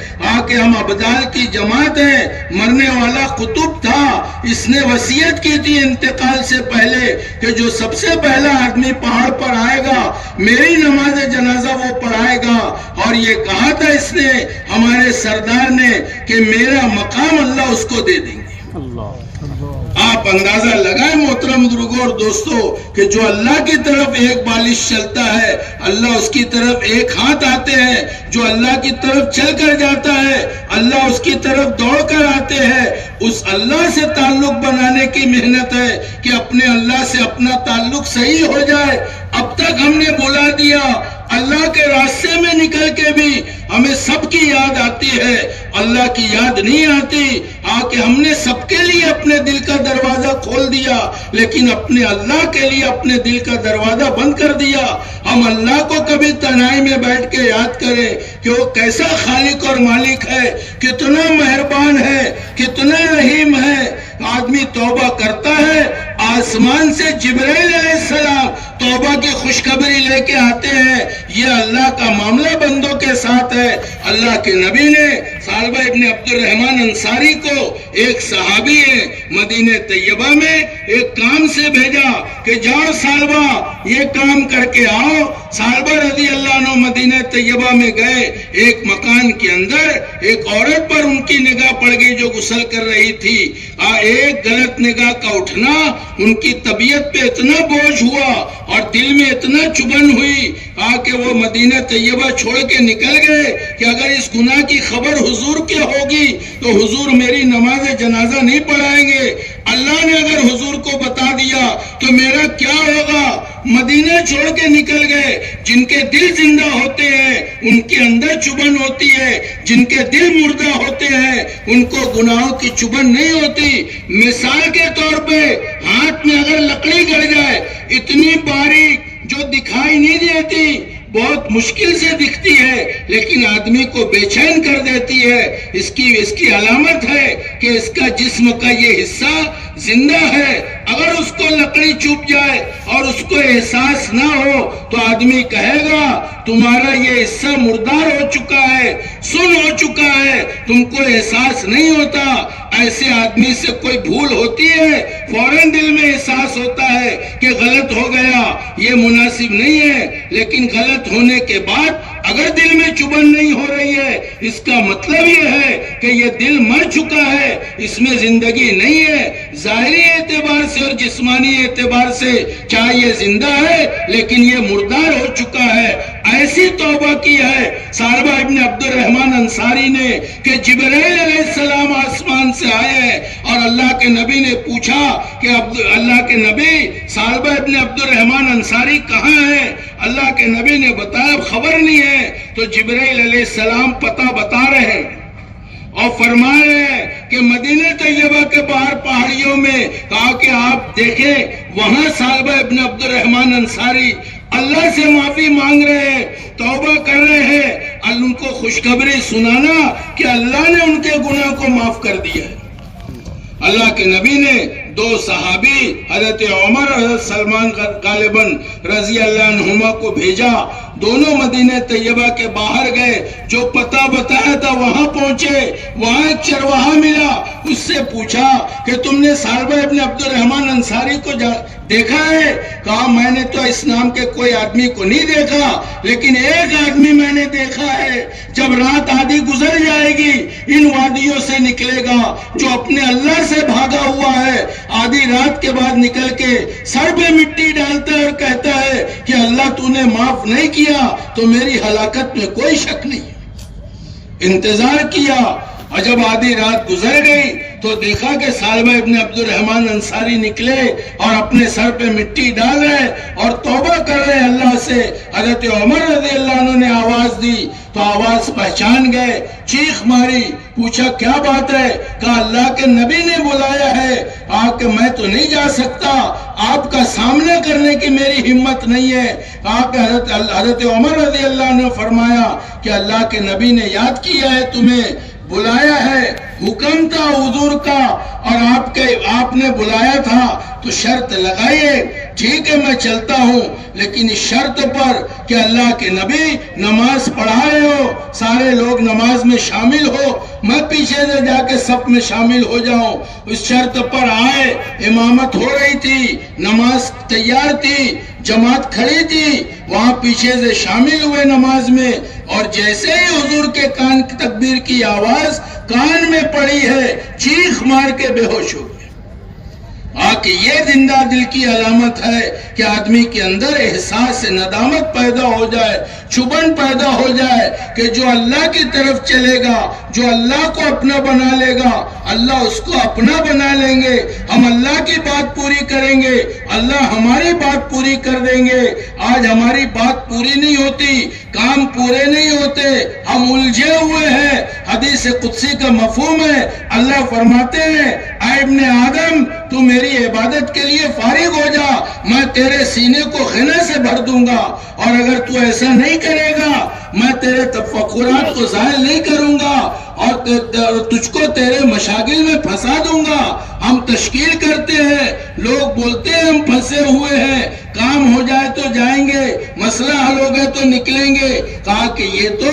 کہ ہم ابدال کی جماعت ہیں۔ مرنے والا قطب تھا، اس نے وصیت کی تھی انتقال سے پہلے کہ جو سب سے پہلا آدمی پہاڑ پر آئے گا میری نماز جنازہ وہ پڑھائے گا، اور یہ کہا تھا اس نے ہمارے سردار نے کہ میرا مقام اللہ اس کو دے دیں گے۔ آپ اندازہ لگائیں محترم بزرگوں اور دوستوں کہ جو اللہ کی طرف ایک بالش چلتا ہے اللہ اس کی طرف ایک ہاتھ آتے ہیں، جو اللہ کی طرف چل کر جاتا ہے اللہ اس کی طرف دوڑ کر آتے ہیں۔ اس اللہ سے تعلق بنانے کی محنت ہے کہ اپنے اللہ سے اپنا تعلق صحیح ہو جائے۔ اب تک ہم نے بلا دیا، اللہ کے راستے میں نکل کے بھی ہمیں سب کی یاد آتی ہے، اللہ کی یاد نہیں آتی۔ کہ ہم نے سب کے لیے اپنے دل کا دروازہ کھول دیا لیکن اپنے اللہ کے لیے اپنے دل کا دروازہ بند کر دیا۔ ہم اللہ کو کبھی تنہائی میں بیٹھ کے یاد کریں کہ وہ کیسا خالق اور مالک ہے، کتنا مہربان ہے، کتنا رحیم ہے۔ آدمی توبہ کرتا ہے، آسمان سے جبرائیل علیہ السلام توبہ کی خوشخبری لے کے آتے ہیں۔ یہ اللہ کا معاملہ بندوں کے ساتھ ہے۔ اللہ کے نبی نے ثعلبہ ابن عبد الرحمن انصاری کو، ایک صحابی ہے، مدینہ طیبہ میں ایک کام سے بھیجا کہ جاؤ ثعلبہ یہ کام کر کے آؤ۔ ثعلبہ رضی اللہ عنہ مدینہ طیبہ میں گئے، ایک مکان کے اندر ایک عورت پر ان کی نگاہ پڑ گئی جو غسل کر رہی تھی۔ ایک غلط نگاہ کا اٹھنا ان کی طبیعت پہ اتنا بوجھ ہوا اور دل میں اتنا چبھن ہوئی کہ وہ مدینہ طیبہ چھوڑ کے نکل گئے کہ اگر اس گناہ کی خبر حضور کے ہوگی تو حضور میری نماز جنازہ نہیں پڑھائیں گے۔ اللہ نے اگر حضور کو بتا دیا تو میرا کیا ہوگا؟ مدینہ چھوڑ کے نکل گئے۔ جن کے دل زندہ ہوتے ہیں ان کے اندر چبھن ہوتی ہے، جن کے دل مردہ ہوتے ہیں ان کو گناہوں کی چبھن نہیں ہوتی۔ مثال کے طور پہ ہاتھ میں اگر لکڑی گڑ جائے اتنی باریک جو دکھائی نہیں دیتی، بہت مشکل سے دکھتی ہے لیکن آدمی کو بے چین کر دیتی ہے، اس کی علامت ہے کہ اس کا جسم کا یہ حصہ زندہ ہے۔ اگر اس کو لکڑی چوب جائے اور اس کو احساس نہ ہو تو آدمی کہے گا تمہارا یہ حصہ مردار ہو چکا ہے، سن ہو چکا ہے، تم کو احساس نہیں ہوتا۔ ایسے آدمی سے کوئی بھول ہوتی ہے فوراً دل میں احساس ہوتا ہے کہ غلط ہو گیا، یہ مناسب نہیں ہے، لیکن غلط ہونے کے بعد اگر دل میں چبھن نہیں ہو رہی ہے اس کا مطلب یہ ہے کہ یہ دل مر چکا ہے، اس میں زندگی نہیں ہے۔ ظاہری اعتبار سے اور جسمانی اعتبار سے چاہے یہ زندہ ہے لیکن یہ مردار ہو چکا ہے۔ ایسی توبہ کی ہے ثعلبہ ابن عبد الرحمن انصاری نے کہ جبرائیل علیہ السلام آسمان سے آئے ہیں اور اللہ کے نبی نے پوچھا کہ اللہ کے نبی ثعلبہ ابن عبد الرحمن انصاری کہاں ہیں؟ اللہ کے نبی نے بتایا خبر نہیں ہے، تو جبرائیل علیہ السلام پتہ بتا رہے ہیں اور فرما رہے ہیں کہ مدینہ طیبہ کے باہر پہاڑیوں میں، کہا کہ آپ دیکھیں وہاں ثعلبہ ابن عبد الرحمن انصاری اللہ سے معافی مانگ رہے ہیں، توبہ کر رہے ہیں، ان کو خوشخبری سنانا کہ اللہ نے ان کے گناہ کو معاف کر دیا ہے۔ اللہ کے نبی نے دو صحابی حضرت عمر اور حضرت سلمان غالباً رضی اللہ عنہما کو بھیجا، دونوں مدینہ طیبہ کے باہر گئے، جو پتہ بتایا تھا وہاں پہنچے، وہاں ایک چرواہا ملا، اس سے پوچھا کہ تم نے ثعلبہ ابن عبد الرحمن انصاری کو دیکھا ہے؟ کہا میں نے تو اس نام کے کوئی آدمی کو نہیں دیکھا، لیکن ایک آدمی میں نے دیکھا ہے، جب رات آدھی گزر جائے گی ان وادیوں سے نکلے گا، جو اپنے اللہ سے بھاگا ہوا ہے، آدھی رات کے بعد نکل کے سر پہ مٹی ڈالتا ہے اور کہتا ہے کہ اللہ تو نے معاف نہیں کیا تو میری ہلاکت میں کوئی شک نہیں۔ انتظار کیا اور جب آدھی رات گزر گئی تو دیکھا کہ ثعلبہ ابن عبد الرحمن انصاری نکلے اور اپنے سر پہ مٹی ڈال رہے اور توبہ کر رہے اللہ سے۔ حضرت عمر رضی اللہ عنہ نے آواز دی تو آواز پہچان گئے، چیخ ماری، پوچھا کیا بات ہے؟ کہا اللہ کے نبی نے بلایا ہے، کہا کہ میں تو نہیں جا سکتا، آپ کا سامنا کرنے کی میری ہمت نہیں ہے۔ کہا کہ حضرت عمر رضی اللہ عنہ فرمایا کہ اللہ کے نبی نے یاد کیا ہے، تمہیں بلایا ہے، حکم تھا حضور کا اور آپ نے بلایا تھا تو شرط لگائیے، ٹھیک ہے میں چلتا ہوں، لیکن اس شرط پر کہ اللہ کے نبی نماز پڑھا رہے ہو، سارے لوگ نماز میں شامل ہو، میں پیچھے سے جا کے سب میں شامل ہو جاؤں۔ اس شرط پر آئے، امامت ہو رہی تھی، نماز تیار تھی، جماعت کھڑی تھی، وہاں پیچھے سے شامل ہوئے نماز میں، اور جیسے ہی حضور کے کان کی تکبیر کی آواز کان میں پڑی ہے، چیخ مار کے بے ہوش ہو گئے۔ کہ یہ زندہ دل کی علامت ہے کہ آدمی کے اندر احساس ندامت پیدا ہو جائے، چبھن پیدا ہو جائے کہ جو اللہ کی طرف چلے گا، جو اللہ کو اپنا بنا لے گا، اللہ اس کو اپنا بنا لیں گے، ہم اللہ کی بات پوری کریں گے، اللہ ہماری بات پوری کر دیں گے۔ آج ہماری بات پوری نہیں ہوتی، کام پورے نہیں ہوتے، ہم الجھے ہوئے ہیں۔ حدیث قدسی کا مفہوم ہے، اللہ فرماتے ہیں اے ابن آدم تو میری عبادت کے لیے فارغ ہو جا، میں تیرے سینے کو غنہ سے بھر دوں گا، اور اگر تو ایسا نہیں کرے گا میں تیرے تفکرات کو ظاہر نہیں کروں گا اور تجھ کو تیرے مشاغل میں پھنسا دوں گا۔ ہم تشکیل کرتے ہیں، لوگ بولتے ہیں ہم پھنسے ہوئے ہیں، کام ہو جائے تو جائیں گے، مسئلہ حل ہو گئے تو نکلیں گے۔ کہا کہ یہ تو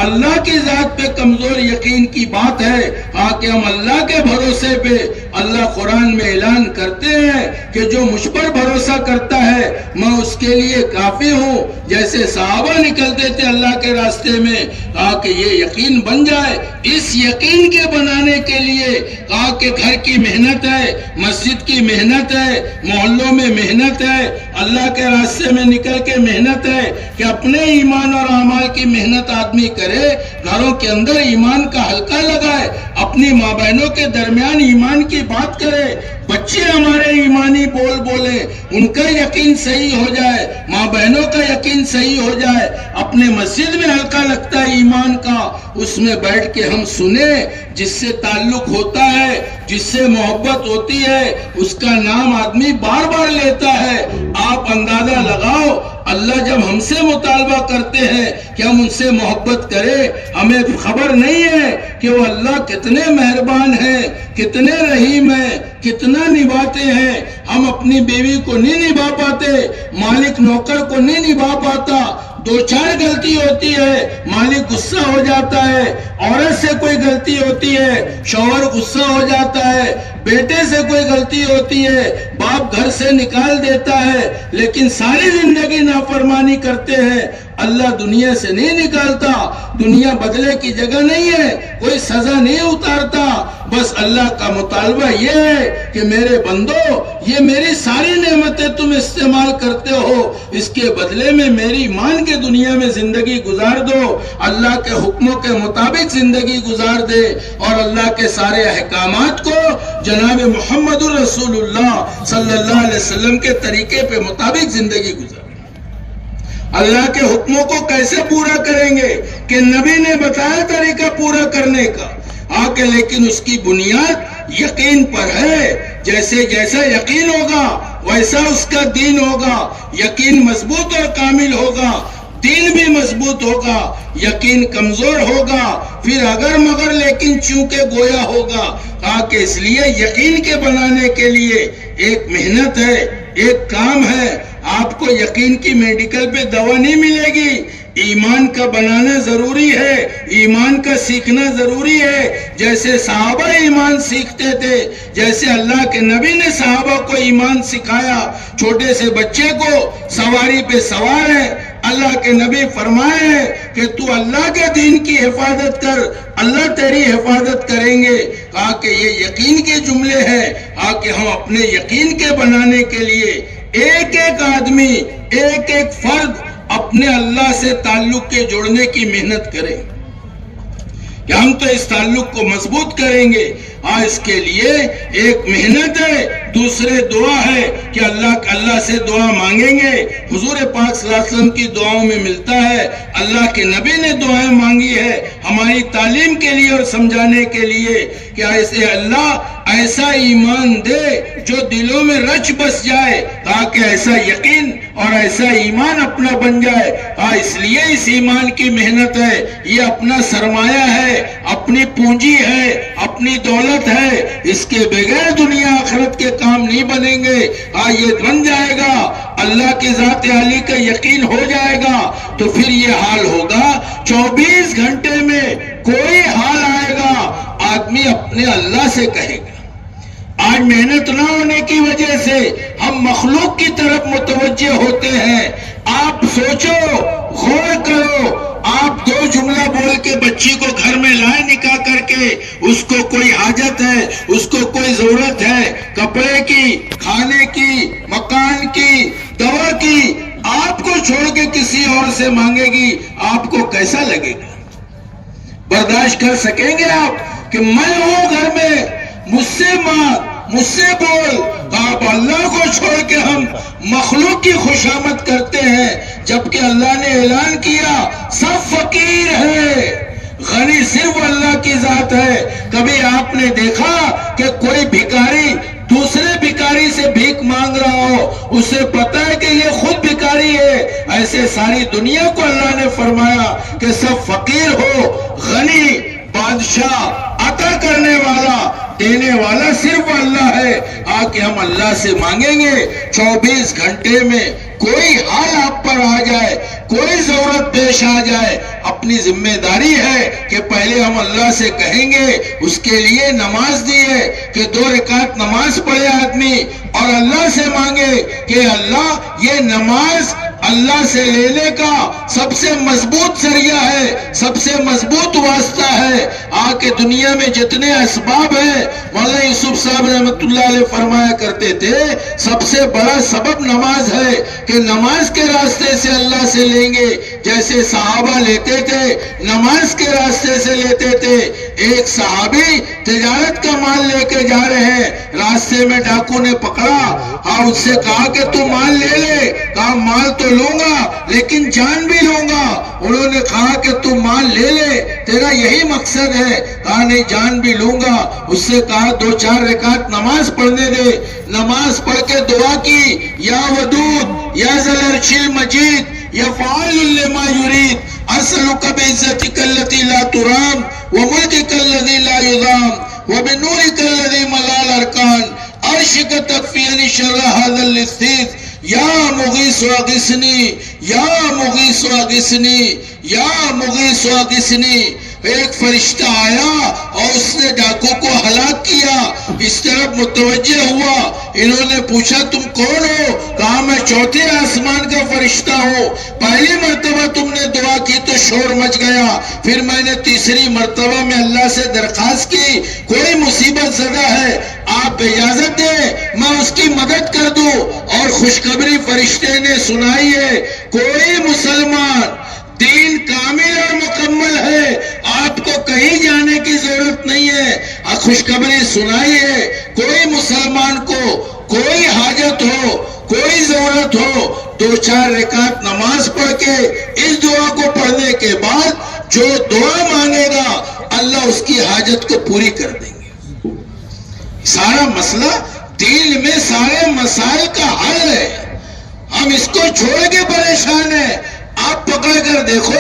اللہ کی ذات پہ کمزور یقین کی بات ہے۔ کہا کہ ہم اللہ کے بھروسے پہ، اللہ قرآن میں اعلان کرتے ہیں کہ جو مجھ پر بھروسہ کرتا ہے میں اس کے لیے کافی ہوں۔ جیسے صحابہ نکلتے تھے اللہ کے راستے میں، کہا کہ یہ یقین بن جائے۔ اس یقین کے بنانے کے لیے کہا کہ گھر کی محنت ہے، مسجد کی محنت ہے، محلوں میں محنت ہے، اللہ کے راستے میں نکل کے محنت ہے کہ اپنے ایمان اور اعمال کی محنت آدمی کرے، گھروں کے اندر ایمان کا حلقہ لگائے، اپنی ماں بہنوں کے درمیان ایمان کی بات کرے، بچے ہمارے ایمانی بول بولے، ان کا یقین صحیح ہو جائے، ماں بہنوں کا یقین صحیح ہو جائے، اپنے مسجد میں حلقہ لگتا ہے ایمان کا، اس میں بیٹھ کے ہم سنیں، جس سے تعلق ہوتا ہے، جس سے محبت ہوتی ہے، اس کا نام آدمی بار بار لیتا ہے۔ آپ اندازہ لگاؤ اللہ جب ہم سے مطالبہ کرتے ہیں کہ ہم ان سے محبت کریں، ہمیں خبر نہیں ہے کہ وہ اللہ کتنے مہربان ہیں، کتنے رحیم ہیں، کتنا نبھاتے ہیں۔ ہم اپنی بیوی کو نہیں نبھا پاتے، مالک نوکر کو نہیں نبھا پاتا، دو چار غلطی ہوتی ہے مالک غصہ ہو جاتا ہے، عورت سے کوئی غلطی ہوتی ہے شوہر غصہ ہو جاتا ہے، بیٹے سے کوئی غلطی ہوتی ہے باپ گھر سے نکال دیتا ہے، لیکن ساری زندگی نافرمانی کرتے ہیں۔ اللہ دنیا سے نہیں نکالتا، دنیا بدلے کی جگہ نہیں ہے، کوئی سزا نہیں اتارتا، بس اللہ کا مطالبہ یہ ہے کہ میرے بندو یہ میری ساری نعمتیں تم استعمال کرتے ہو، اس کے بدلے میں میری مان کے دنیا میں زندگی گزار دو، اللہ کے حکموں کے مطابق زندگی گزار دے، اور اللہ کے سارے احکامات کو جناب محمد رسول اللہ صلی اللہ علیہ وسلم کے طریقے پہ مطابق زندگی گزار۔ اللہ کے حکموں کو کیسے پورا کریں گے کہ نبی نے بتایا طریقہ پورا کرنے کا، آکے لیکن اس کی بنیاد یقین پر ہے، جیسے جیسا یقین ہوگا ویسا اس کا دین ہوگا، یقین مضبوط اور کامل ہوگا، دین بھی مضبوط ہوگا، یقین کمزور ہوگا پھر اگر مگر لیکن چونکہ گویا ہوگا، آکے اس لیے یقین کے بنانے کے لیے ایک محنت ہے، ایک کام ہے۔ آپ کو یقین کی میڈیکل پہ دوا نہیں ملے گی، ایمان کا بنانا ضروری ہے، ایمان کا سیکھنا ضروری ہے، جیسے صحابہ ایمان سیکھتے تھے، جیسے اللہ کے نبی نے صحابہ کو ایمان سکھایا، چھوٹے سے بچے کو سواری پہ سوار ہے، اللہ کے نبی فرمائے ہیں کہ تو اللہ کے دین کی حفاظت کر، اللہ تیری حفاظت کریں گے۔ کہا کہ یہ یقین کے جملے ہیں، کہ ہم اپنے یقین کے بنانے کے لیے ایک ایک آدمی، ایک ایک فرد اپنے اللہ سے تعلق کے جوڑنے کی محنت کریں کہ ہم تو اس تعلق کو مضبوط کریں گے۔ اس کے لیے ایک محنت ہے، دوسرے دعا ہے کہ اللہ سے دعا مانگیں گے۔ حضور پاک صلی اللہ علیہ وسلم کی دعاؤں میں ملتا ہے، اللہ کے نبی نے دعائیں مانگی ہے ہماری تعلیم کے لیے اور سمجھانے کے لیے کہ ایسے اللہ ایسا ایمان دے جو دلوں میں رچ بس جائے، تاکہ ایسا یقین اور ایسا ایمان اپنا بن جائے۔ اس لیے اس ایمان کی محنت ہے، یہ اپنا سرمایہ ہے، اپنی پونجی ہے، اپنی دولت ہے، اس کے بغیر دنیا آخرت کے کام نہیں بنیں گے۔ یہ بن جائے گا، اللہ کی ذات عالی کا یقین ہو جائے گا تو پھر یہ حال ہوگا، 24 گھنٹے میں کوئی حال آئے گا آدمی اپنے اللہ سے کہے گا۔ آج محنت نہ ہونے کی وجہ سے ہم مخلوق کی طرف متوجہ ہوتے ہیں۔ آپ سوچو، غور کرو، آپ دو جملہ بول کے بچی کو گھر میں لائے نکاح کر کے، اس کو کوئی حاجت ہے، اس کو کوئی ضرورت ہے کپڑے کی، کھانے کی، مکان کی، دوا کی، آپ کو چھوڑ کے کسی اور سے مانگے گی، آپ کو کیسا لگے گا؟ برداشت کر سکیں گے آپ کہ میں ہوں گھر میں، مجھ سے مانگ، مجھ سے بول؟ آپ اللہ کو چھوڑ کے ہم مخلوق کی خوشامد کرتے ہیں، جبکہ اللہ نے اعلان کیا سب فقیر ہے، غنی صرف اللہ کی ذات ہے۔ کبھی آپ نے دیکھا کہ کوئی بھکاری دوسرے بھکاری سے بھیک مانگ رہا ہو؟ اسے پتا ہے کہ یہ خود بھکاری ہے۔ ایسے ساری دنیا کو اللہ نے فرمایا کہ سب فقیر ہو، غنی بادشاہ عطا کرنے والا دینے والا صرف اللہ ہے۔ کہ ہم اللہ سے مانگیں گے 24 گھنٹے میں کوئی حال آپ پر آ جائے، کوئی ضرورت پیش آ جائے، اپنی ذمہ داری ہے کہ پہلے ہم اللہ سے کہیں گے۔ اس کے لیے نماز دی ہے کہ 2 رکعت نماز پڑھے آدمی اور اللہ سے مانگے کہ اللہ یہ نماز اللہ سے لینے کا سب سے مضبوط ذریعہ ہے، سب سے مضبوط واسطہ ہے۔ کے دنیا میں جتنے اسباب ہیں، مولانا یوسف صاحب رحمت اللہ علیہ فرمایا کرتے تھے سب سے بڑا سبب نماز ہے کہ نماز کے راستے سے اللہ سے لیں گے، جیسے صحابہ لیتے تھے، نماز کے راستے سے لیتے تھے۔ ایک صحابی تجارت کا مال لے کے جا رہے ہیں، راستے میں ڈاکو نے پکڑا اور اس سے کہا کہ تو مال لے لے، کہا مال تو لوں گا لیکن جان بھی لوں گا۔ انہوں نے کہا کہ تو مال لے لے، تیرا یہی مقصد ہے؟ کہا نہیں، جان بھی لوں گا۔ اس سے کہا 2-4 رکعت نماز پڑھنے دے۔ نماز پڑھ کے دعا کی، یا ودود یا ذل عرش المجید یا فعال لما یرید اسألک بعزتک التي لا ترام وملکک الذی لا یضام وبنورک الذی ملا الارکان عرشک تکفینی شر هذا اللصیص یا مغیث اغثنی یا مغیث اغثنی یا مغیث اغثنی۔ ایک فرشتہ آیا اور اس نے ڈاکو کو ہلاک کیا، اس طرف متوجہ ہوا۔ انہوں نے پوچھا تم کون ہو؟ کہا میں 4تھے آسمان کا فرشتہ ہوں، پہلی مرتبہ تم نے دعا کی تو شور مچ گیا، پھر میں نے 3ری مرتبہ میں اللہ سے درخواست کی کوئی مصیبت زدہ ہے، آپ اجازت دیں میں اس کی مدد کر دوں۔ اور خوشخبری فرشتے نے سنائی ہے، کوئی مسلمان دین کامل اور مکمل ہے، آپ کو کہیں جانے کی ضرورت نہیں ہے۔ خوشخبری سنائی ہے، کوئی مسلمان کو کوئی حاجت ہو، کوئی ضرورت ہو، 2-4 رکعت نماز پڑھ کے اس دعا کو پڑھنے کے بعد جو دعا مانگے گا اللہ اس کی حاجت کو پوری کر دیں گے۔ سارا مسئلہ دین میں سارے مسائل کا حل ہے، ہم اس کو چھوڑ کے پریشان ہیں۔ آپ پکڑ کر دیکھو،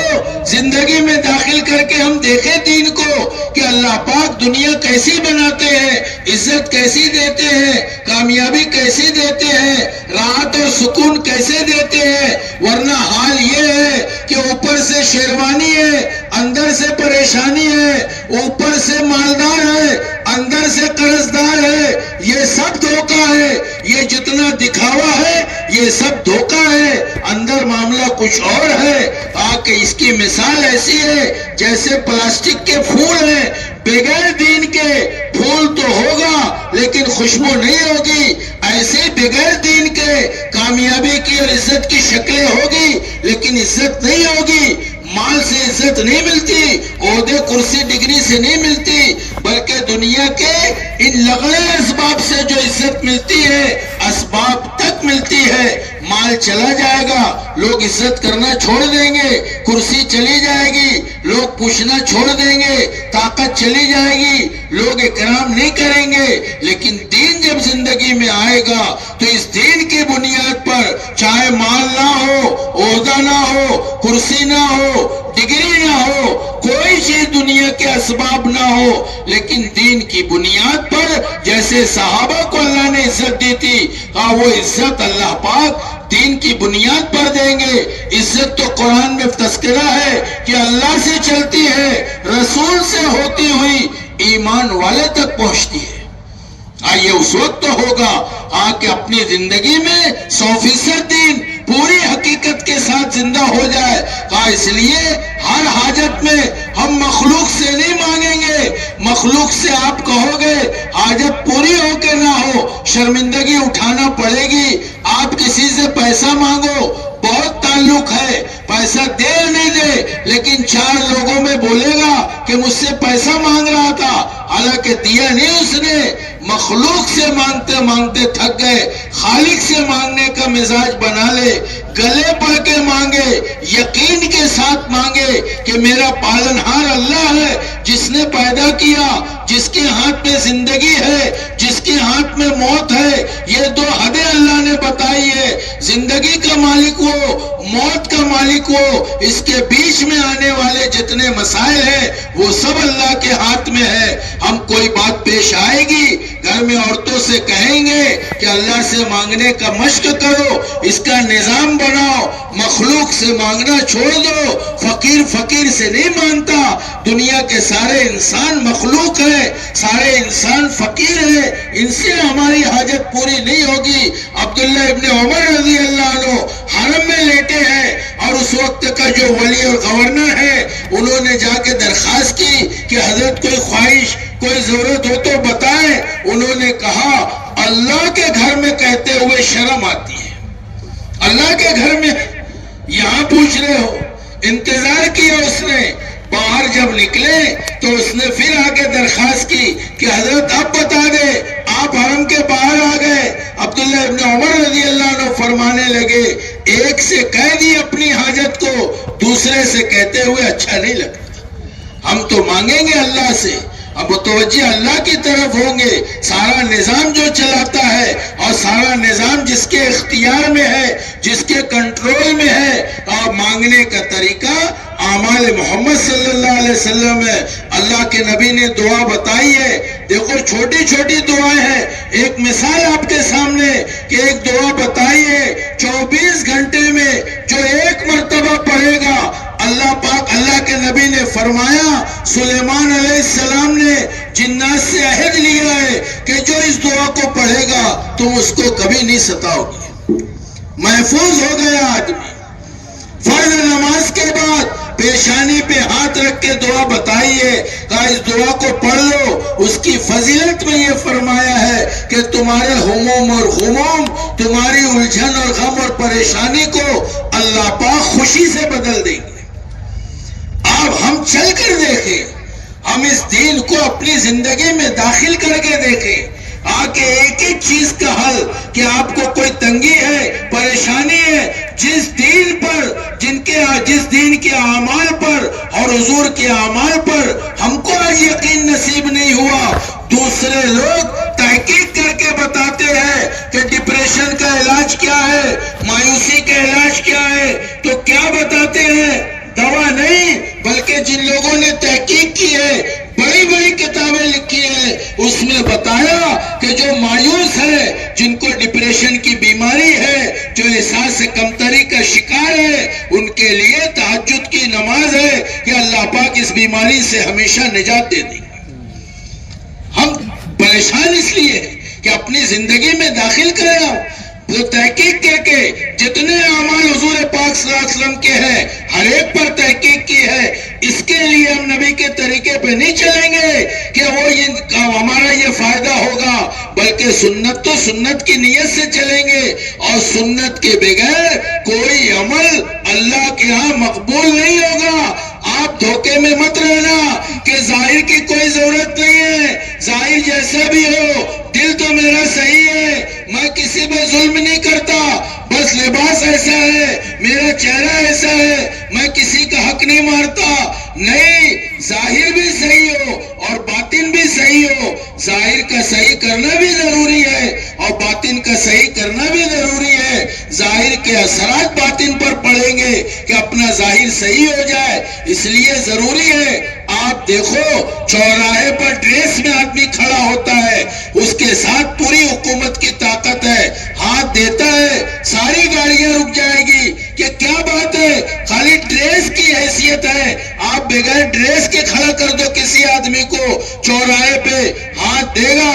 زندگی میں داخل کر کے ہم دیکھیں دین کو کہ اللہ پاک دنیا کیسی بناتے ہیں، عزت کیسی دیتے ہیں، کامیابی کیسی دیتے ہیں، راحت اور سکون کیسے دیتے ہیں۔ ورنہ حال یہ ہے کہ اوپر سے شیروانی ہے، اندر سے پریشانی ہے، اوپر سے مالدار ہے، اندر سے قرض دار ہے۔ یہ سب دھوکہ ہے، یہ جتنا دکھاوا ہے یہ سب دھوکہ ہے، اندر معاملہ کچھ اور ہے۔ کہ اس کی مثال ایسی ہے جیسے پلاسٹک کے پھول ہیں، بغیر دین کے پھول تو ہوگا لیکن خوشبو نہیں ہوگی، ایسے بغیر دین کے کامیابی کی اور عزت کی شکلیں ہوگی لیکن عزت نہیں ہوگی۔ مال سے عزت نہیں ملتی، عہدے کرسی ڈگری سے نہیں ملتی، بلکہ دنیا کے ان لغڑے اسباب سے جو عزت ملتی ہے اسباب تک ملتی ہے۔ مال چلا جائے گا، لوگ عزت کرنا چھوڑ دیں گے، کرسی چلی جائے گی، لوگ پوچھنا چھوڑ دیں گے، طاقت چلی جائے گی، لوگ اکرام نہیں کریں گے۔ لیکن دین جب زندگی میں آئے گا تو اس دین کی بنیاد پر چاہے مال نہ ہو، عہدہ نہ ہو، کرسی نہ ہو، ڈگری نہ ہو، کوئی چیز دنیا کے اسباب نہ ہو، لیکن دین کی بنیاد پر جیسے صحابہ کو اللہ نے عزت دی تھی، وہ عزت اللہ پاک دین کی بنیاد پر دیں گے۔ عزت تو قرآن میں تذکرہ ہے کہ اللہ سے چلتی ہے، رسول سے ہوتی ہوئی ایمان والے تک پہنچتی ہے۔ یہ اس وقت تو ہوگا کہ اپنی زندگی میں 100% دین پوری حقیقت کے ساتھ زندہ ہو جائے۔ اس لیے ہر حاجت میں ہم مخلوق سے نہیں مانگیں گے، مخلوق سے آپ کہو گے حاجت پوری ہو کے نہ ہو شرمندگی اٹھانا پڑے گی۔ آپ کسی سے پیسہ مانگو، بہت تعلق ہے، پیسہ دے نہیں دے، لیکن 4 لوگوں میں بولے گا کہ مجھ سے پیسہ مانگ رہا تھا، حالانکہ دیا نہیں اس نے۔ مخلوق سے مانگتے مانگتے تھک گئے، خالق سے مانگنے کا مزاج بنا لے، گلے پڑ کے مانگے، یقین کے ساتھ مانگے کہ میرا پالنہار اللہ ہے جس نے پیدا کیا، جس کے ہاتھ میں زندگی ہے، جس کے ہاتھ میں موت ہے۔ یہ 2 حدیں اللہ نے بتائی ہے، زندگی کا مالک وہ، موت کا مالک وہ، اس کے بیچ میں آنے والے جتنے مسائل ہیں وہ سب اللہ کے ہاتھ میں ہے۔ ہم کوئی بات پیش آئے گی گھر میں عورتوں سے کہیں گے کہ اللہ سے مانگنے کا مشق کرو، اس کا نظام بناؤ، مخلوق سے مانگنا چھوڑ دو۔ فقیر سے نہیں مانگتا، دنیا کے سارے انسان مخلوق ہے، سارے انسان فقیر ہے، ان سے ہماری حاجت پوری نہیں ہوگی۔ عبداللہ ابن عمر رضی اللہ عنہ حرم میں لیٹے ہیں اور اس وقت کا جو ولی اور گورنر ہے انہوں نے جا کے درخواست کی کہ حضرت کوئی خواہش کوئی ضرورت ہو تو بتائیں۔ انہوں نے کہا اللہ کے گھر میں کہتے ہوئے شرم آتی ہے، اللہ کے گھر میں یہاں پوچھ رہے ہو، انتظار کیا اس نے. باہر جب نکلے تو اس نے پھر آگے درخواست کی کہ حضرت اب بتا دے. آپ حرم کے باہر آ گئے. عبداللہ ابن عمر رضی اللہ عنہ فرمانے لگے ایک سے کہہ دی اپنی حاجت کو, دوسرے سے کہتے ہوئے اچھا نہیں لگتا. ہم تو مانگیں گے اللہ سے, اب متوجہ اللہ کی طرف ہوں گے. سارا نظام جو چلاتا ہے اور سارا نظام جس کے اختیار میں ہے, جس کے کنٹرول میں ہے, اور مانگنے کا طریقہ اعمال محمد صلی اللہ علیہ وسلم ہے. اللہ کے نبی نے دعا بتائی ہے. دیکھو چھوٹی چھوٹی دعائیں ہیں. ایک مثال آپ کے سامنے کہ ایک دعا بتائی ہے 24 گھنٹے میں جو ایک مرتبہ پڑھے گا, اللہ پاک اللہ کے نبی نے فرمایا سلیمان علیہ السلام نے جنات سے عہد لیا ہے کہ جو اس دعا کو پڑھے گا تم اس کو کبھی نہیں ستاؤ گے. محفوظ ہو گیا آدمی. فرض نماز کے بعد پیشانی پہ ہاتھ رکھ کے دعا بتائی ہے, کہا اس دعا کو پڑھ لو. اس کی فضیلت میں یہ فرمایا ہے کہ تمہارے ہموم اور غموم, تمہاری الجھن اور غم اور پریشانی کو اللہ پاک خوشی سے بدل دیں گے. اب ہم چل کر دیکھیں, ہم اس دین کو اپنی زندگی میں داخل کر کے دیکھیں. آکے ایک ایک چیز کا حل کہ آپ کو کوئی تنگی ہے, پریشانی ہے, جس دین پر جس دین کے اعمال پر اور حضور کے اعمال پر ہم کو آج یقین نصیب نہیں ہوا, دوسرے لوگ تحقیق کر کے بتاتے ہیں کہ ڈپریشن کا علاج کیا ہے, مایوسی کا علاج کیا ہے, تو کیا بتاتے ہیں؟ دوا نہیں, بلکہ جن لوگوں نے تحقیق کی ہے, بڑی بڑی کتابیں لکھی ہیں, اس میں بتایا کہ جو مایوس ہے, جن کو ڈپریشن کی بیماری ہے, جو احساس کمتری کا شکار ہے, ان کے لیے تہجد کی نماز ہے کہ اللہ پاک اس بیماری سے ہمیشہ نجات دے دیں گے. ہم پریشان اس لیے کہ اپنی زندگی میں داخل کریں. تو تحقیق کر کے جتنے اعمال حضور پاک صلی اللہ علیہ وسلم کے ہیں ہر ایک پر تحقیق کی ہے. اس کے لیے ہم نبی کے طریقے پہ نہیں چلیں گے کہ وہ ہمارا یہ فائدہ ہوگا, بلکہ سنت تو سنت کی نیت سے چلیں گے, اور سنت کے بغیر کوئی عمل اللہ کے ہاں مقبول نہیں ہوگا. آپ دھوکے میں مت رہنا کہ ظاہر کی کوئی ضرورت نہیں ہے, ظاہر جیسا بھی ہو, دل تو میرا صحیح ہے, میں کسی پہ ظلم نہیں کرتا, بس لباس ایسا ہے, میرا چہرہ ایسا ہے, میں کسی کا حق نہیں مارتا. نہیں, ظاہر بھی صحیح ہو اور باطن بھی صحیح ہو. ظاہر کا صحیح کرنا بھی ضروری ہے اور باطن کا صحیح کرنا بھی ضروری ہے. ظاہر کے اثرات باطن پر پڑیں گے کہ اپنا ظاہر صحیح ہو جائے. اس لیے ضروری ہے, آپ دیکھو چوراہے پر ڈریس میں آدمی کھڑا ہوتا ہے, اس کے ساتھ پوری حکومت کی طاقت ہے, ہاتھ دیتا ہے ساری گاڑیاں رک جائے گی کہ کیا بات ہے, خالی ڈریس کی حیثیت ہے. آپ بغیر ڈریس کے کھڑا کر دو کسی آدمی کو چوراہے پہ, ہاتھ دے گا.